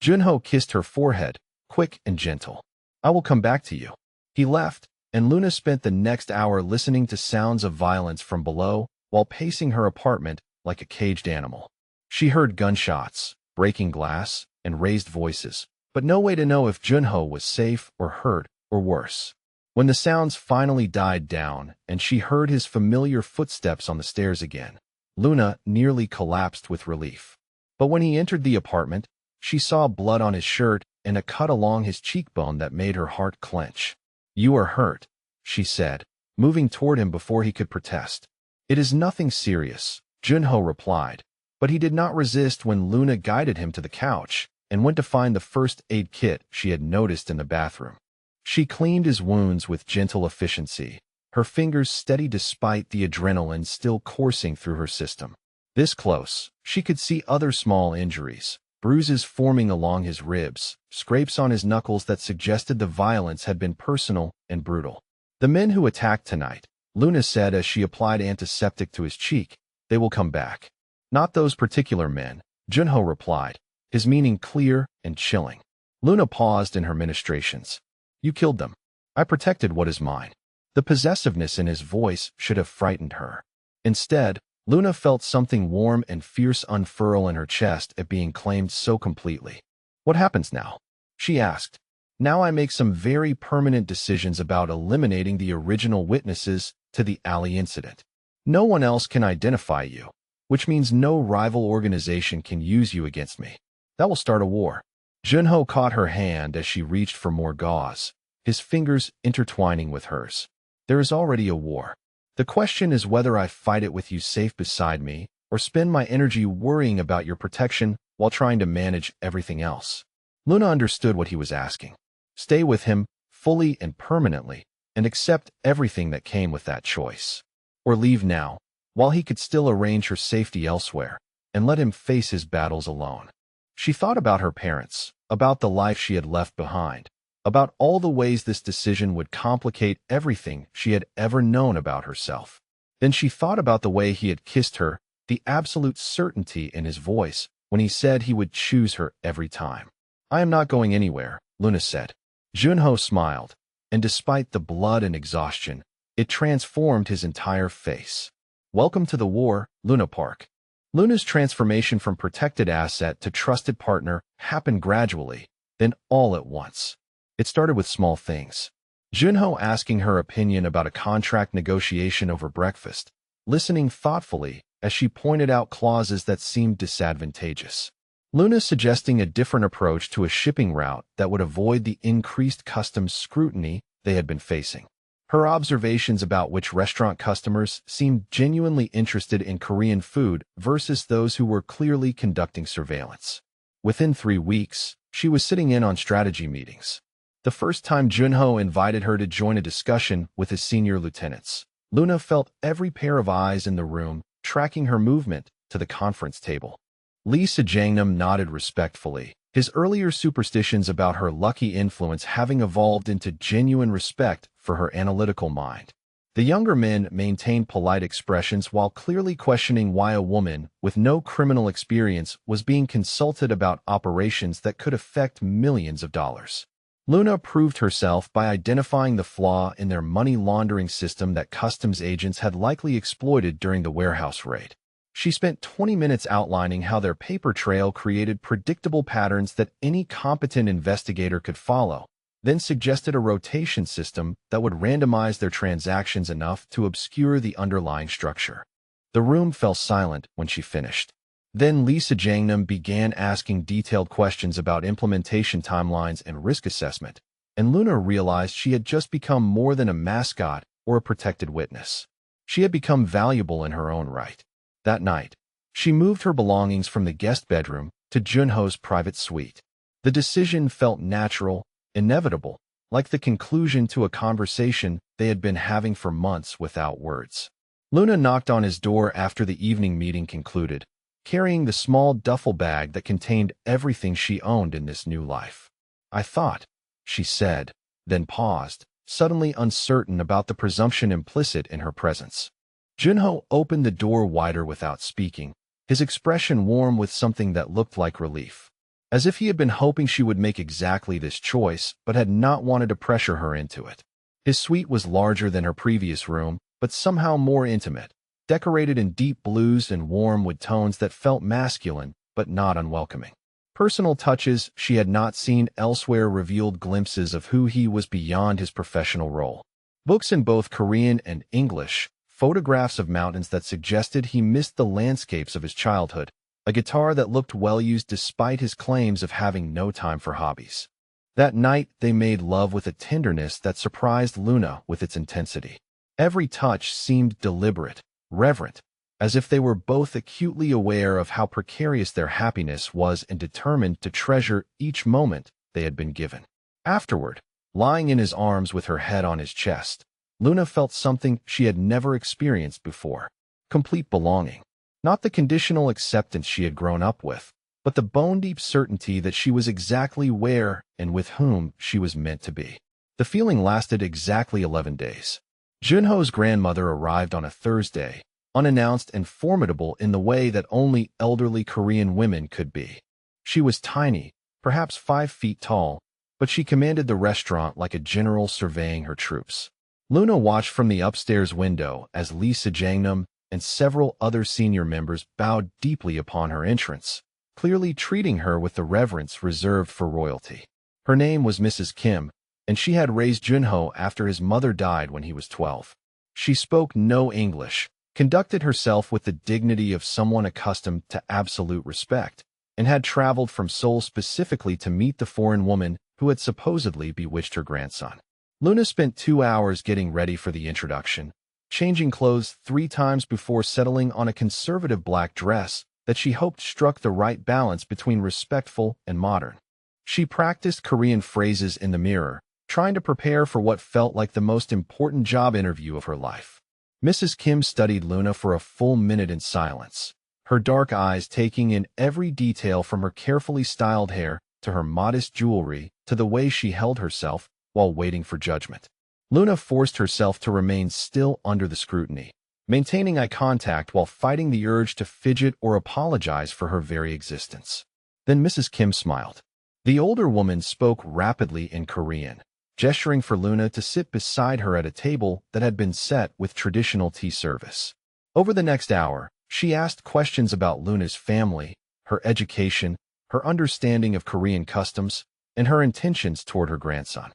Junho kissed her forehead, quick and gentle. "I will come back to you." He left, and Luna spent the next hour listening to sounds of violence from below while pacing her apartment like a caged animal. She heard gunshots, breaking glass, and raised voices, but no way to know if Junho was safe or hurt or worse. When the sounds finally died down and she heard his familiar footsteps on the stairs again, Luna nearly collapsed with relief. But when he entered the apartment, she saw blood on his shirt and a cut along his cheekbone that made her heart clench. "You are hurt," she said, moving toward him before he could protest. "It is nothing serious," Junho replied, but he did not resist when Luna guided him to the couch and went to find the first aid kit she had noticed in the bathroom. She cleaned his wounds with gentle efficiency, her fingers steady despite the adrenaline still coursing through her system. This close, she could see other small injuries, bruises forming along his ribs, scrapes on his knuckles that suggested the violence had been personal and brutal. "The men who attacked tonight," Luna said as she applied antiseptic to his cheek, "they will come back." "Not those particular men," Junho replied, his meaning clear and chilling. Luna paused in her ministrations. "You killed them. I protected what is mine." The possessiveness in his voice should have frightened her. Instead, Luna felt something warm and fierce unfurl in her chest at being claimed so completely. "What happens now?" she asked. "Now I make some very permanent decisions about eliminating the original witnesses to the alley incident. No one else can identify you, which means no rival organization can use you against me. That will start a war." Junho caught her hand as she reached for more gauze, his fingers intertwining with hers. "There is already a war. The question is whether I fight it with you safe beside me or spend my energy worrying about your protection while trying to manage everything else." Luna understood what he was asking. Stay with him fully and permanently and accept everything that came with that choice. Or leave now, while he could still arrange her safety elsewhere, and let him face his battles alone. She thought about her parents, about the life she had left behind, about all the ways this decision would complicate everything she had ever known about herself. Then she thought about the way he had kissed her, the absolute certainty in his voice when he said he would choose her every time. "I am not going anywhere," Luna said. Junho smiled, and despite the blood and exhaustion, it transformed his entire face. "Welcome to the war, Luna Park." Luna's transformation from protected asset to trusted partner happened gradually, then all at once. It started with small things. Junho asking her opinion about a contract negotiation over breakfast, listening thoughtfully as she pointed out clauses that seemed disadvantageous. Luna suggesting a different approach to a shipping route that would avoid the increased customs scrutiny they had been facing. Her observations about which restaurant customers seemed genuinely interested in Korean food versus those who were clearly conducting surveillance. Within 3 weeks, she was sitting in on strategy meetings. The first time Junho invited her to join a discussion with his senior lieutenants, Luna felt every pair of eyes in the room tracking her movement to the conference table. Lee Sejangnam nodded respectfully, his earlier superstitions about her lucky influence having evolved into genuine respect for her analytical mind. The younger men maintained polite expressions while clearly questioning why a woman with no criminal experience was being consulted about operations that could affect millions of dollars. Luna proved herself by identifying the flaw in their money laundering system that customs agents had likely exploited during the warehouse raid. She spent 20 minutes outlining how their paper trail created predictable patterns that any competent investigator could follow, then suggested a rotation system that would randomize their transactions enough to obscure the underlying structure. The room fell silent when she finished. Then Lee Sejangnam began asking detailed questions about implementation timelines and risk assessment, and Luna realized she had just become more than a mascot or a protected witness. She had become valuable in her own right. That night, she moved her belongings from the guest bedroom to Junho's private suite. The decision felt natural, inevitable, like the conclusion to a conversation they had been having for months without words. Luna knocked on his door after the evening meeting concluded, carrying the small duffel bag that contained everything she owned in this new life. "I thought," she said, then paused, suddenly uncertain about the presumption implicit in her presence. Junho opened the door wider without speaking, his expression warm with something that looked like relief, as if he had been hoping she would make exactly this choice but had not wanted to pressure her into it. His suite was larger than her previous room, but somehow more intimate, decorated in deep blues and warm wood tones that felt masculine but not unwelcoming. Personal touches she had not seen elsewhere revealed glimpses of who he was beyond his professional role. Books in both Korean and English, photographs of mountains that suggested he missed the landscapes of his childhood, a guitar that looked well used despite his claims of having no time for hobbies. That night they made love with a tenderness that surprised Luna with its intensity. Every touch seemed deliberate, reverent, as if they were both acutely aware of how precarious their happiness was and determined to treasure each moment they had been given. Afterward, lying in his arms with her head on his chest, Luna felt something she had never experienced before: complete belonging. Not the conditional acceptance she had grown up with, but the bone-deep certainty that she was exactly where and with whom she was meant to be. The feeling lasted exactly 11 days. Junho's grandmother arrived on a Thursday, unannounced and formidable in the way that only elderly Korean women could be. She was tiny, perhaps 5 feet tall, but she commanded the restaurant like a general surveying her troops. Luna watched from the upstairs window as Lee Sejangnam and several other senior members bowed deeply upon her entrance, clearly treating her with the reverence reserved for royalty. Her name was Mrs. Kim, and she had raised Junho after his mother died when he was 12. She spoke no English, conducted herself with the dignity of someone accustomed to absolute respect, and had traveled from Seoul specifically to meet the foreign woman who had supposedly bewitched her grandson. Luna spent 2 hours getting ready for the introduction, changing clothes 3 times before settling on a conservative black dress that she hoped struck the right balance between respectful and modern. She practiced Korean phrases in the mirror, trying to prepare for what felt like the most important job interview of her life. Mrs. Kim studied Luna for a full minute in silence, her dark eyes taking in every detail from her carefully styled hair to her modest jewelry to the way she held herself while waiting for judgment. Luna forced herself to remain still under the scrutiny, maintaining eye contact while fighting the urge to fidget or apologize for her very existence. Then Mrs. Kim smiled. The older woman spoke rapidly in Korean, gesturing for Luna to sit beside her at a table that had been set with traditional tea service. Over the next hour, she asked questions about Luna's family, her education, her understanding of Korean customs, and her intentions toward her grandson.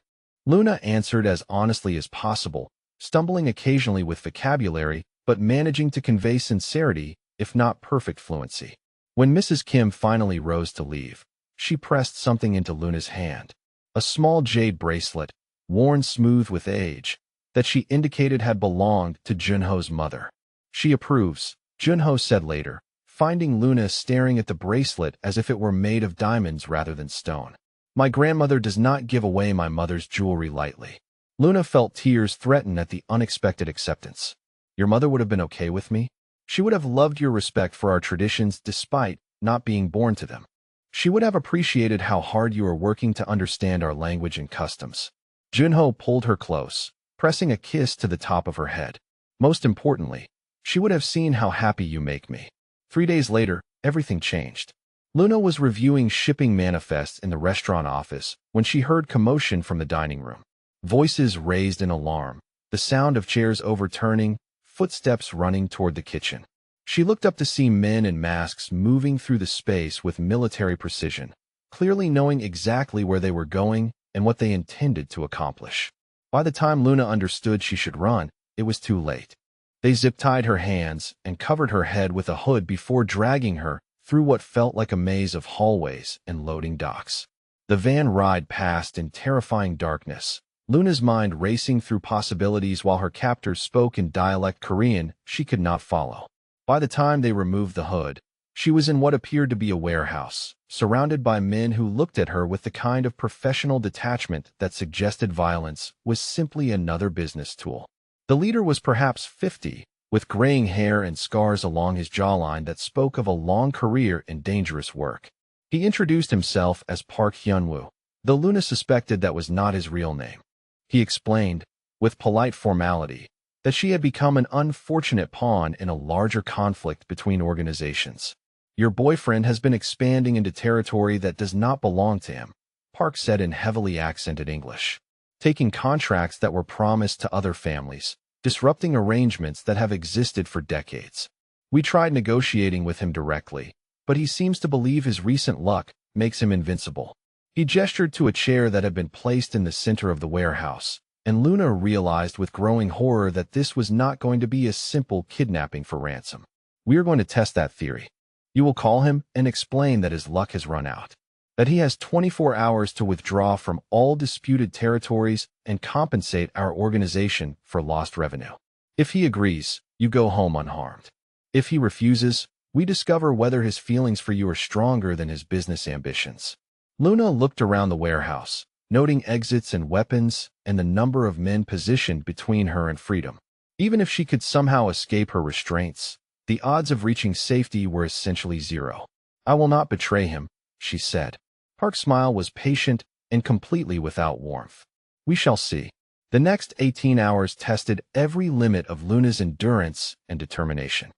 Luna answered as honestly as possible, stumbling occasionally with vocabulary, but managing to convey sincerity, if not perfect fluency. When Mrs. Kim finally rose to leave, she pressed something into Luna's hand, a small jade bracelet, worn smooth with age, that she indicated had belonged to Junho's mother. "She approves," Junho said later, finding Luna staring at the bracelet as if it were made of diamonds rather than stone. "My grandmother does not give away my mother's jewelry lightly." Luna felt tears threaten at the unexpected acceptance. "Your mother would have been okay with me? She would have loved your respect for our traditions despite not being born to them. She would have appreciated how hard you are working to understand our language and customs. Junho pulled her close, pressing a kiss to the top of her head. Most importantly, she would have seen how happy you make me. 3 days later, everything changed. Luna was reviewing shipping manifests in the restaurant office when she heard commotion from the dining room. Voices raised in alarm, the sound of chairs overturning, footsteps running toward the kitchen. She looked up to see men in masks moving through the space with military precision, clearly knowing exactly where they were going and what they intended to accomplish. By the time Luna understood she should run, it was too late. They zip-tied her hands and covered her head with a hood before dragging her through what felt like a maze of hallways and loading docks. The van ride passed in terrifying darkness, Luna's mind racing through possibilities while her captors spoke in dialect Korean she could not follow. By the time they removed the hood, she was in what appeared to be a warehouse, surrounded by men who looked at her with the kind of professional detachment that suggested violence was simply another business tool. The leader was perhaps 50, with graying hair and scars along his jawline that spoke of a long career in dangerous work. He introduced himself as Park Hyunwoo, though Luna suspected that was not his real name. He explained, with polite formality, that she had become an unfortunate pawn in a larger conflict between organizations. Your boyfriend has been expanding into territory that does not belong to him, Park said in heavily accented English, taking contracts that were promised to other families, disrupting arrangements that have existed for decades. We tried negotiating with him directly, but he seems to believe his recent luck makes him invincible. He gestured to a chair that had been placed in the center of the warehouse, and Luna realized with growing horror that this was not going to be a simple kidnapping for ransom. We are going to test that theory. You will call him and explain that his luck has run out, that he has 24 hours to withdraw from all disputed territories and compensate our organization for lost revenue. If he agrees, you go home unharmed. If he refuses, we discover whether his feelings for you are stronger than his business ambitions. Luna looked around the warehouse, noting exits and weapons and the number of men positioned between her and freedom. Even if she could somehow escape her restraints, the odds of reaching safety were essentially zero. I will not betray him, she said. Park's smile was patient and completely without warmth. We shall see. The next 18 hours tested every limit of Luna's endurance and determination.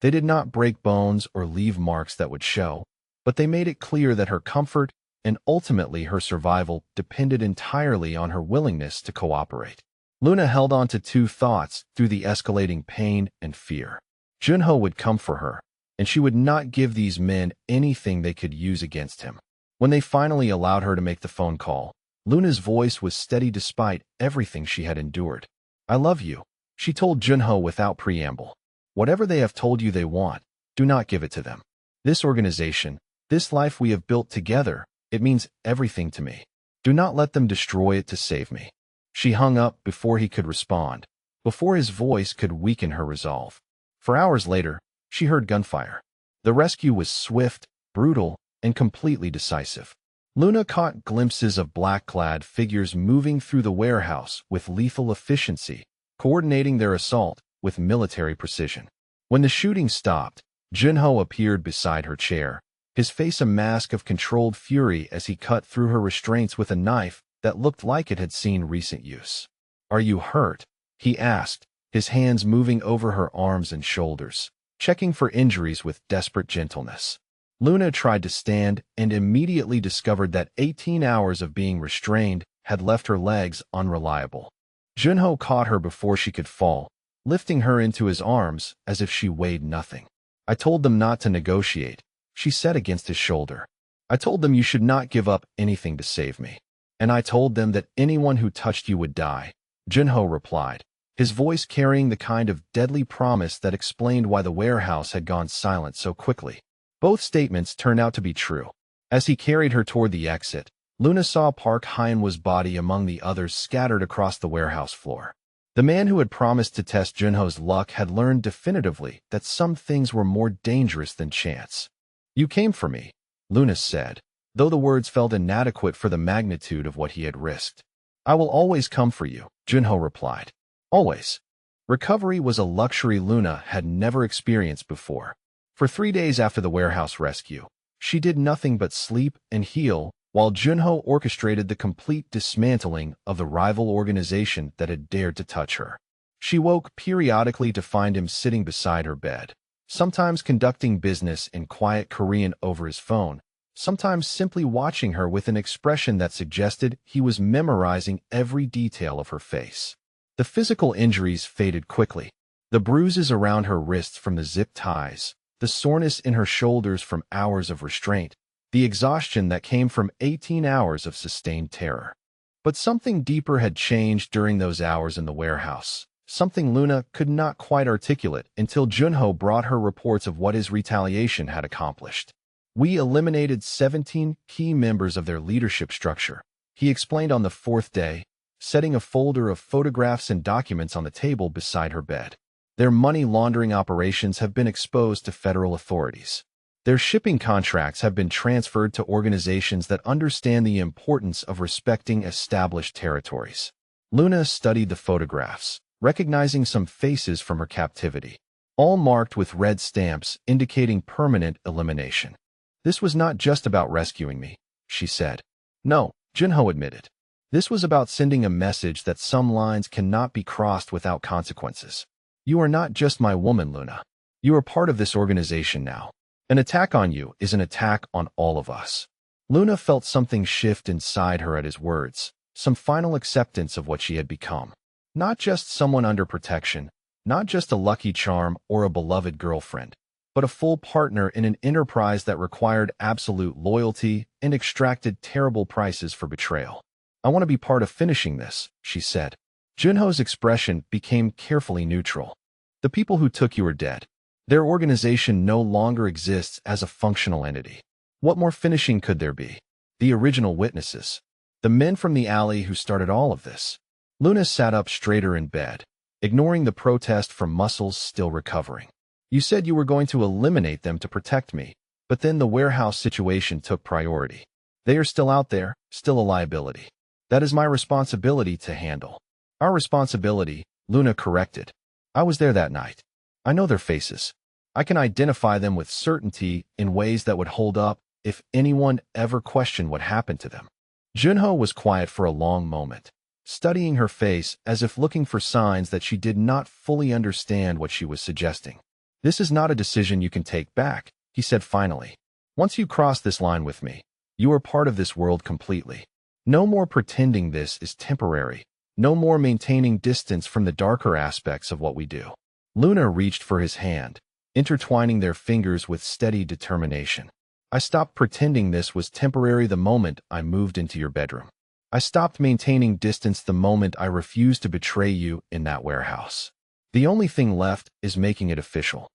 They did not break bones or leave marks that would show, but they made it clear that her comfort and ultimately her survival depended entirely on her willingness to cooperate. Luna held on to two thoughts through the escalating pain and fear. Junho would come for her, and she would not give these men anything they could use against him. When they finally allowed her to make the phone call, Luna's voice was steady despite everything she had endured. I love you, she told Junho without preamble. Whatever they have told you they want, do not give it to them. This organization, this life we have built together, it means everything to me. Do not let them destroy it to save me. She hung up before he could respond, before his voice could weaken her resolve. For hours later, she heard gunfire. The rescue was swift, brutal, and completely decisive. Luna caught glimpses of black-clad figures moving through the warehouse with lethal efficiency, coordinating their assault with military precision. When the shooting stopped, Junho appeared beside her chair, his face a mask of controlled fury as he cut through her restraints with a knife that looked like it had seen recent use. Are you hurt? He asked, his hands moving over her arms and shoulders, checking for injuries with desperate gentleness. Luna tried to stand and immediately discovered that 18 hours of being restrained had left her legs unreliable. Junho caught her before she could fall, lifting her into his arms as if she weighed nothing. I told them not to negotiate, she said against his shoulder. I told them you should not give up anything to save me. And I told them that anyone who touched you would die, Junho replied, his voice carrying the kind of deadly promise that explained why the warehouse had gone silent so quickly. Both statements turned out to be true. As he carried her toward the exit, Luna saw Park Hyunwoo's body among the others scattered across the warehouse floor. The man who had promised to test Junho's luck had learned definitively that some things were more dangerous than chance. You came for me, Luna said, though the words felt inadequate for the magnitude of what he had risked. I will always come for you, Junho replied. Always. Recovery was a luxury Luna had never experienced before. For 3 days after the warehouse rescue, she did nothing but sleep and heal while Junho orchestrated the complete dismantling of the rival organization that had dared to touch her. She woke periodically to find him sitting beside her bed, sometimes conducting business in quiet Korean over his phone, sometimes simply watching her with an expression that suggested he was memorizing every detail of her face. The physical injuries faded quickly. The bruises around her wrists from the zip ties, the soreness in her shoulders from hours of restraint, the exhaustion that came from 18 hours of sustained terror. But something deeper had changed during those hours in the warehouse, something Luna could not quite articulate until Junho brought her reports of what his retaliation had accomplished. We eliminated 17 key members of their leadership structure, he explained on the fourth day, setting a folder of photographs and documents on the table beside her bed. Their money laundering operations have been exposed to federal authorities. Their shipping contracts have been transferred to organizations that understand the importance of respecting established territories. Luna studied the photographs, recognizing some faces from her captivity, all marked with red stamps indicating permanent elimination. This was not just about rescuing me, she said. No, Junho admitted. This was about sending a message that some lines cannot be crossed without consequences. You are not just my woman, Luna. You are part of this organization now. An attack on you is an attack on all of us. Luna felt something shift inside her at his words, some final acceptance of what she had become. Not just someone under protection, not just a lucky charm or a beloved girlfriend, but a full partner in an enterprise that required absolute loyalty and extracted terrible prices for betrayal. I want to be part of finishing this, she said. Junho's expression became carefully neutral. The people who took you are dead. Their organization no longer exists as a functional entity. What more finishing could there be? The original witnesses. The men from the alley who started all of this. Luna sat up straighter in bed, ignoring the protest from muscles still recovering. You said you were going to eliminate them to protect me, but then the warehouse situation took priority. They are still out there, still a liability. That is my responsibility to handle. Our responsibility, Luna corrected. I was there that night. I know their faces. I can identify them with certainty in ways that would hold up if anyone ever questioned what happened to them. Junho was quiet for a long moment, studying her face as if looking for signs that she did not fully understand what she was suggesting. This is not a decision you can take back, he said finally. Once you cross this line with me, you are part of this world completely. No more pretending this is temporary. No more maintaining distance from the darker aspects of what we do. Luna reached for his hand, intertwining their fingers with steady determination. I stopped pretending this was temporary the moment I moved into your bedroom. I stopped maintaining distance the moment I refused to betray you in that warehouse. The only thing left is making it official.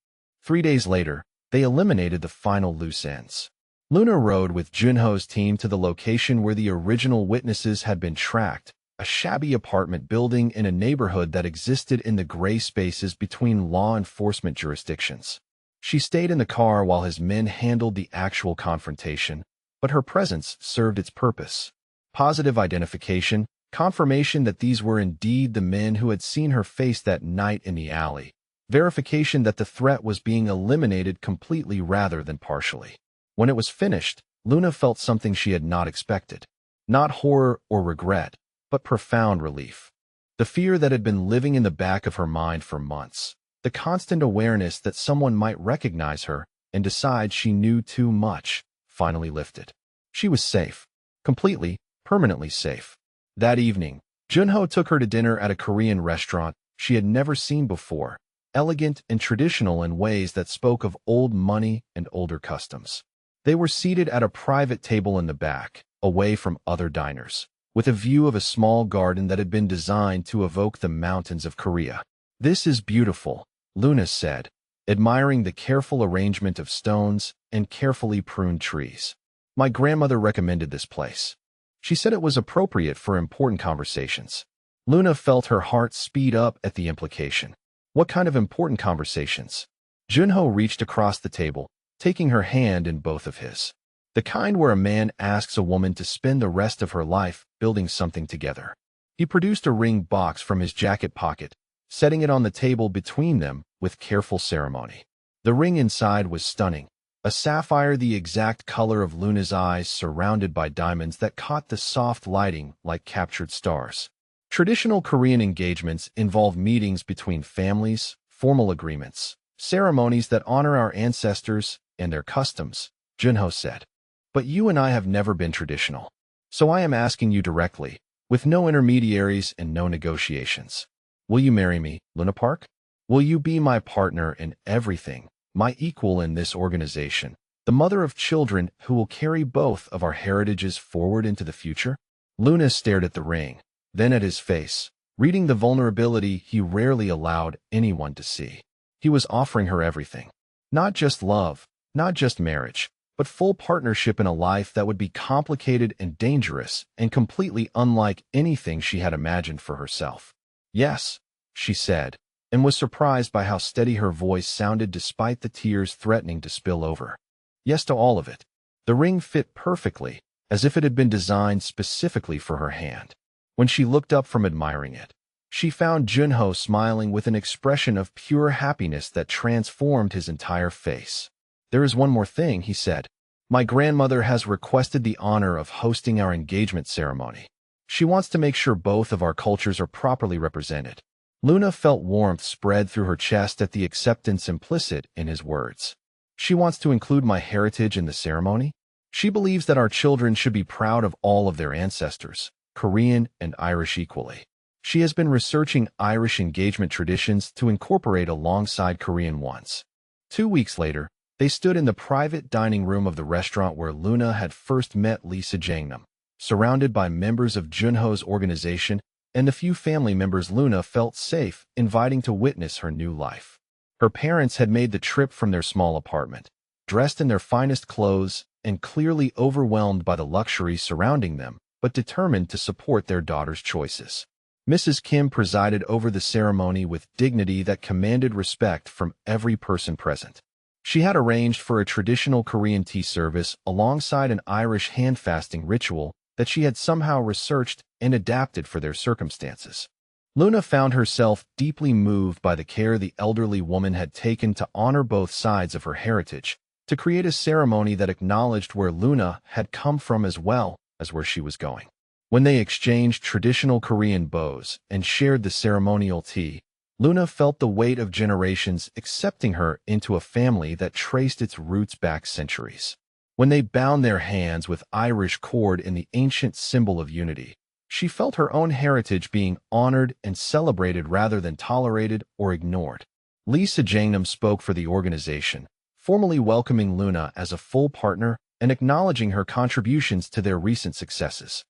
3 days later, they eliminated the final loose ends. Luna rode with Junho's team to the location where the original witnesses had been tracked, a shabby apartment building in a neighborhood that existed in the gray spaces between law enforcement jurisdictions. She stayed in the car while his men handled the actual confrontation, but her presence served its purpose. Positive identification, confirmation that these were indeed the men who had seen her face that night in the alley, verification that the threat was being eliminated completely rather than partially. When it was finished, Luna felt something she had not expected. Not horror or regret, but profound relief. The fear that had been living in the back of her mind for months, the constant awareness that someone might recognize her and decide she knew too much, finally lifted. She was safe. Completely, permanently safe. That evening, Junho took her to dinner at a Korean restaurant she had never seen before, elegant and traditional in ways that spoke of old money and older customs. They were seated at a private table in the back, away from other diners, with a view of a small garden that had been designed to evoke the mountains of Korea. This is beautiful, Luna said, admiring the careful arrangement of stones and carefully pruned trees. My grandmother recommended this place. She said it was appropriate for important conversations. Luna felt her heart speed up at the implication. What kind of important conversations? Junho reached across the table, taking her hand in both of his. The kind where a man asks a woman to spend the rest of her life building something together. He produced a ring box from his jacket pocket, setting it on the table between them with careful ceremony. The ring inside was stunning, a sapphire the exact color of Luna's eyes surrounded by diamonds that caught the soft lighting like captured stars. Traditional Korean engagements involve meetings between families, formal agreements, ceremonies that honor our ancestors and their customs, Junho said. But you and I have never been traditional. So I am asking you directly, with no intermediaries and no negotiations. Will you marry me, Luna Park? Will you be my partner in everything, my equal in this organization, the mother of children who will carry both of our heritages forward into the future? Luna stared at the ring, then at his face, reading the vulnerability he rarely allowed anyone to see. He was offering her everything. Not just love, not just marriage, but full partnership in a life that would be complicated and dangerous and completely unlike anything she had imagined for herself. Yes, she said, and was surprised by how steady her voice sounded despite the tears threatening to spill over. Yes to all of it. The ring fit perfectly, as if it had been designed specifically for her hand. When she looked up from admiring it, she found Junho smiling with an expression of pure happiness that transformed his entire face. There is one more thing, he said. My grandmother has requested the honor of hosting our engagement ceremony. She wants to make sure both of our cultures are properly represented. Luna felt warmth spread through her chest at the acceptance implicit in his words. She wants to include my heritage in the ceremony? She believes that our children should be proud of all of their ancestors, Korean and Irish equally. She has been researching Irish engagement traditions to incorporate alongside Korean ones. 2 weeks later, they stood in the private dining room of the restaurant where Luna had first met Lisa Jangnam, surrounded by members of Junho's organization and the few family members Luna felt safe inviting to witness her new life. Her parents had made the trip from their small apartment, dressed in their finest clothes and clearly overwhelmed by the luxury surrounding them, but determined to support their daughter's choices. Mrs. Kim presided over the ceremony with dignity that commanded respect from every person present. She had arranged for a traditional Korean tea service alongside an Irish hand-fasting ritual that she had somehow researched and adapted for their circumstances. Luna found herself deeply moved by the care the elderly woman had taken to honor both sides of her heritage, to create a ceremony that acknowledged where Luna had come from as well as where she was going. When they exchanged traditional Korean bows and shared the ceremonial tea, Luna felt the weight of generations accepting her into a family that traced its roots back centuries. When they bound their hands with Irish cord in the ancient symbol of unity, she felt her own heritage being honored and celebrated rather than tolerated or ignored. Lisa Jangnam spoke for the organization, formally welcoming Luna as a full partner and acknowledging her contributions to their recent successes.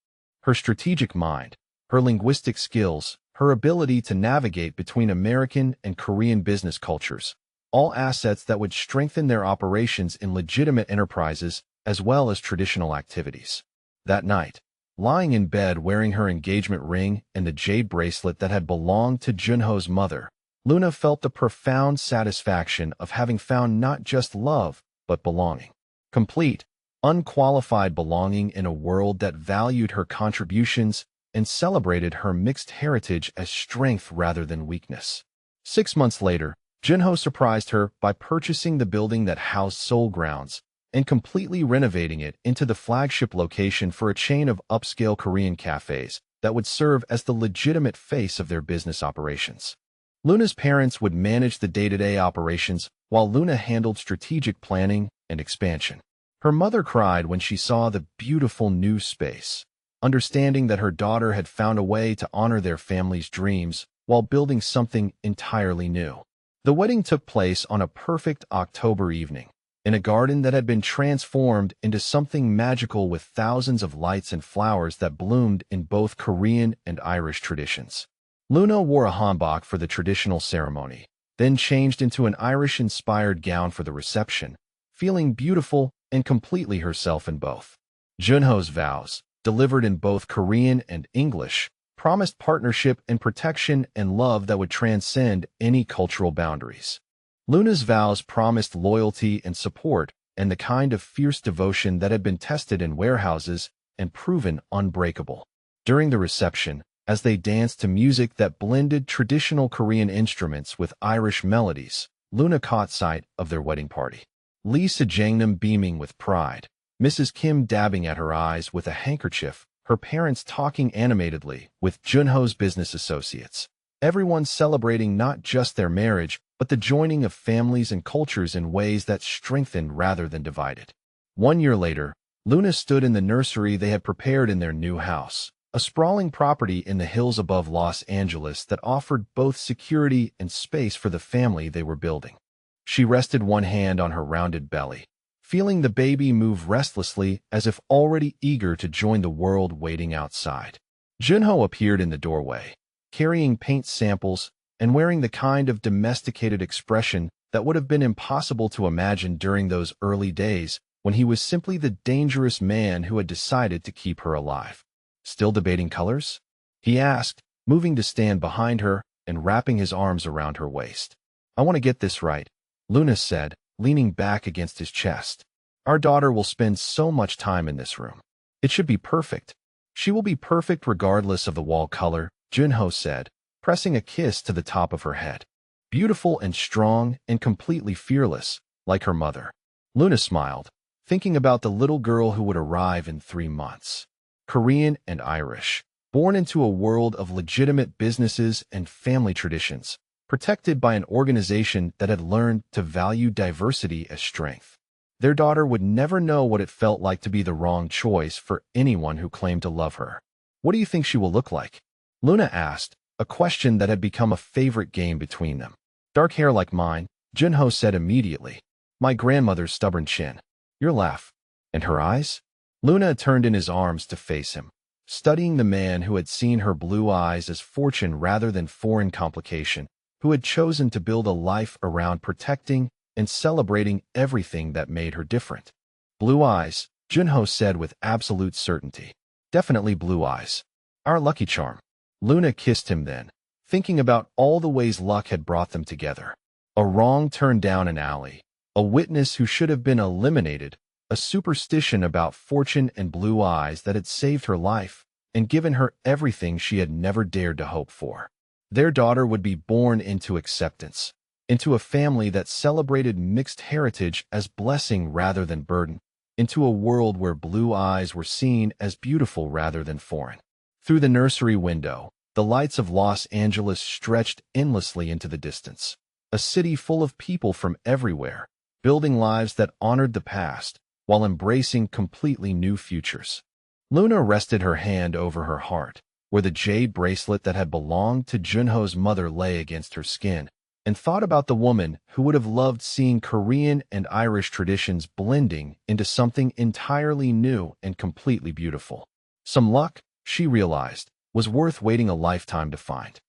Her strategic mind, her linguistic skills, her ability to navigate between American and Korean business cultures, all assets that would strengthen their operations in legitimate enterprises as well as traditional activities. That night, lying in bed wearing her engagement ring and the jade bracelet that had belonged to Junho's mother, Luna felt the profound satisfaction of having found not just love, but belonging. Complete, unqualified belonging in a world that valued her contributions and celebrated her mixed heritage as strength rather than weakness. 6 months later, Junho surprised her by purchasing the building that housed Seoul Grounds and completely renovating it into the flagship location for a chain of upscale Korean cafes that would serve as the legitimate face of their business operations. Luna's parents would manage the day-to-day operations while Luna handled strategic planning and expansion. Her mother cried when she saw the beautiful new space, understanding that her daughter had found a way to honor their family's dreams while building something entirely new. The wedding took place on a perfect October evening, in a garden that had been transformed into something magical with thousands of lights and flowers that bloomed in both Korean and Irish traditions. Luna wore a hanbok for the traditional ceremony, then changed into an Irish-inspired gown for the reception, feeling beautiful and completely herself in both. Junho's vows, delivered in both Korean and English, promised partnership and protection and love that would transcend any cultural boundaries. Luna's vows promised loyalty and support and the kind of fierce devotion that had been tested in warehouses and proven unbreakable. During the reception, as they danced to music that blended traditional Korean instruments with Irish melodies, Luna caught sight of their wedding party. Lee Sejangnam beaming with pride, Mrs. Kim dabbing at her eyes with a handkerchief, her parents talking animatedly with Junho's business associates. Everyone celebrating not just their marriage, but the joining of families and cultures in ways that strengthened rather than divided. 1 year later, Luna stood in the nursery they had prepared in their new house, a sprawling property in the hills above Los Angeles that offered both security and space for the family they were building. She rested one hand on her rounded belly, feeling the baby move restlessly as if already eager to join the world waiting outside. Junho appeared in the doorway, carrying paint samples and wearing the kind of domesticated expression that would have been impossible to imagine during those early days when he was simply the dangerous man who had decided to keep her alive. "Still debating colors?" he asked, moving to stand behind her and wrapping his arms around her waist. "I want to get this right," Luna said, leaning back against his chest. "Our daughter will spend so much time in this room. It should be perfect." "She will be perfect regardless of the wall color," Junho said, pressing a kiss to the top of her head. "Beautiful and strong and completely fearless, like her mother." Luna smiled, thinking about the little girl who would arrive in 3 months. Korean and Irish, born into a world of legitimate businesses and family traditions, protected by an organization that had learned to value diversity as strength. Their daughter would never know what it felt like to be the wrong choice for anyone who claimed to love her. "What do you think she will look like?" Luna asked, a question that had become a favorite game between them. "Dark hair like mine," Junho said immediately. "My grandmother's stubborn chin." "Your laugh." "And her eyes?" Luna turned in his arms to face him, studying the man who had seen her blue eyes as fortune rather than foreign complication, who had chosen to build a life around protecting and celebrating everything that made her different. "Blue eyes," Junho said with absolute certainty. "Definitely blue eyes. Our lucky charm." Luna kissed him then, thinking about all the ways luck had brought them together. A wrong turn down an alley, a witness who should have been eliminated, a superstition about fortune and blue eyes that had saved her life and given her everything she had never dared to hope for. Their daughter would be born into acceptance, into a family that celebrated mixed heritage as blessing rather than burden, into a world where blue eyes were seen as beautiful rather than foreign. Through the nursery window, the lights of Los Angeles stretched endlessly into the distance, a city full of people from everywhere, building lives that honored the past while embracing completely new futures. Luna rested her hand over her heart, where the jade bracelet that had belonged to Junho's mother lay against her skin, and thought about the woman who would have loved seeing Korean and Irish traditions blending into something entirely new and completely beautiful. Some luck, she realized, was worth waiting a lifetime to find.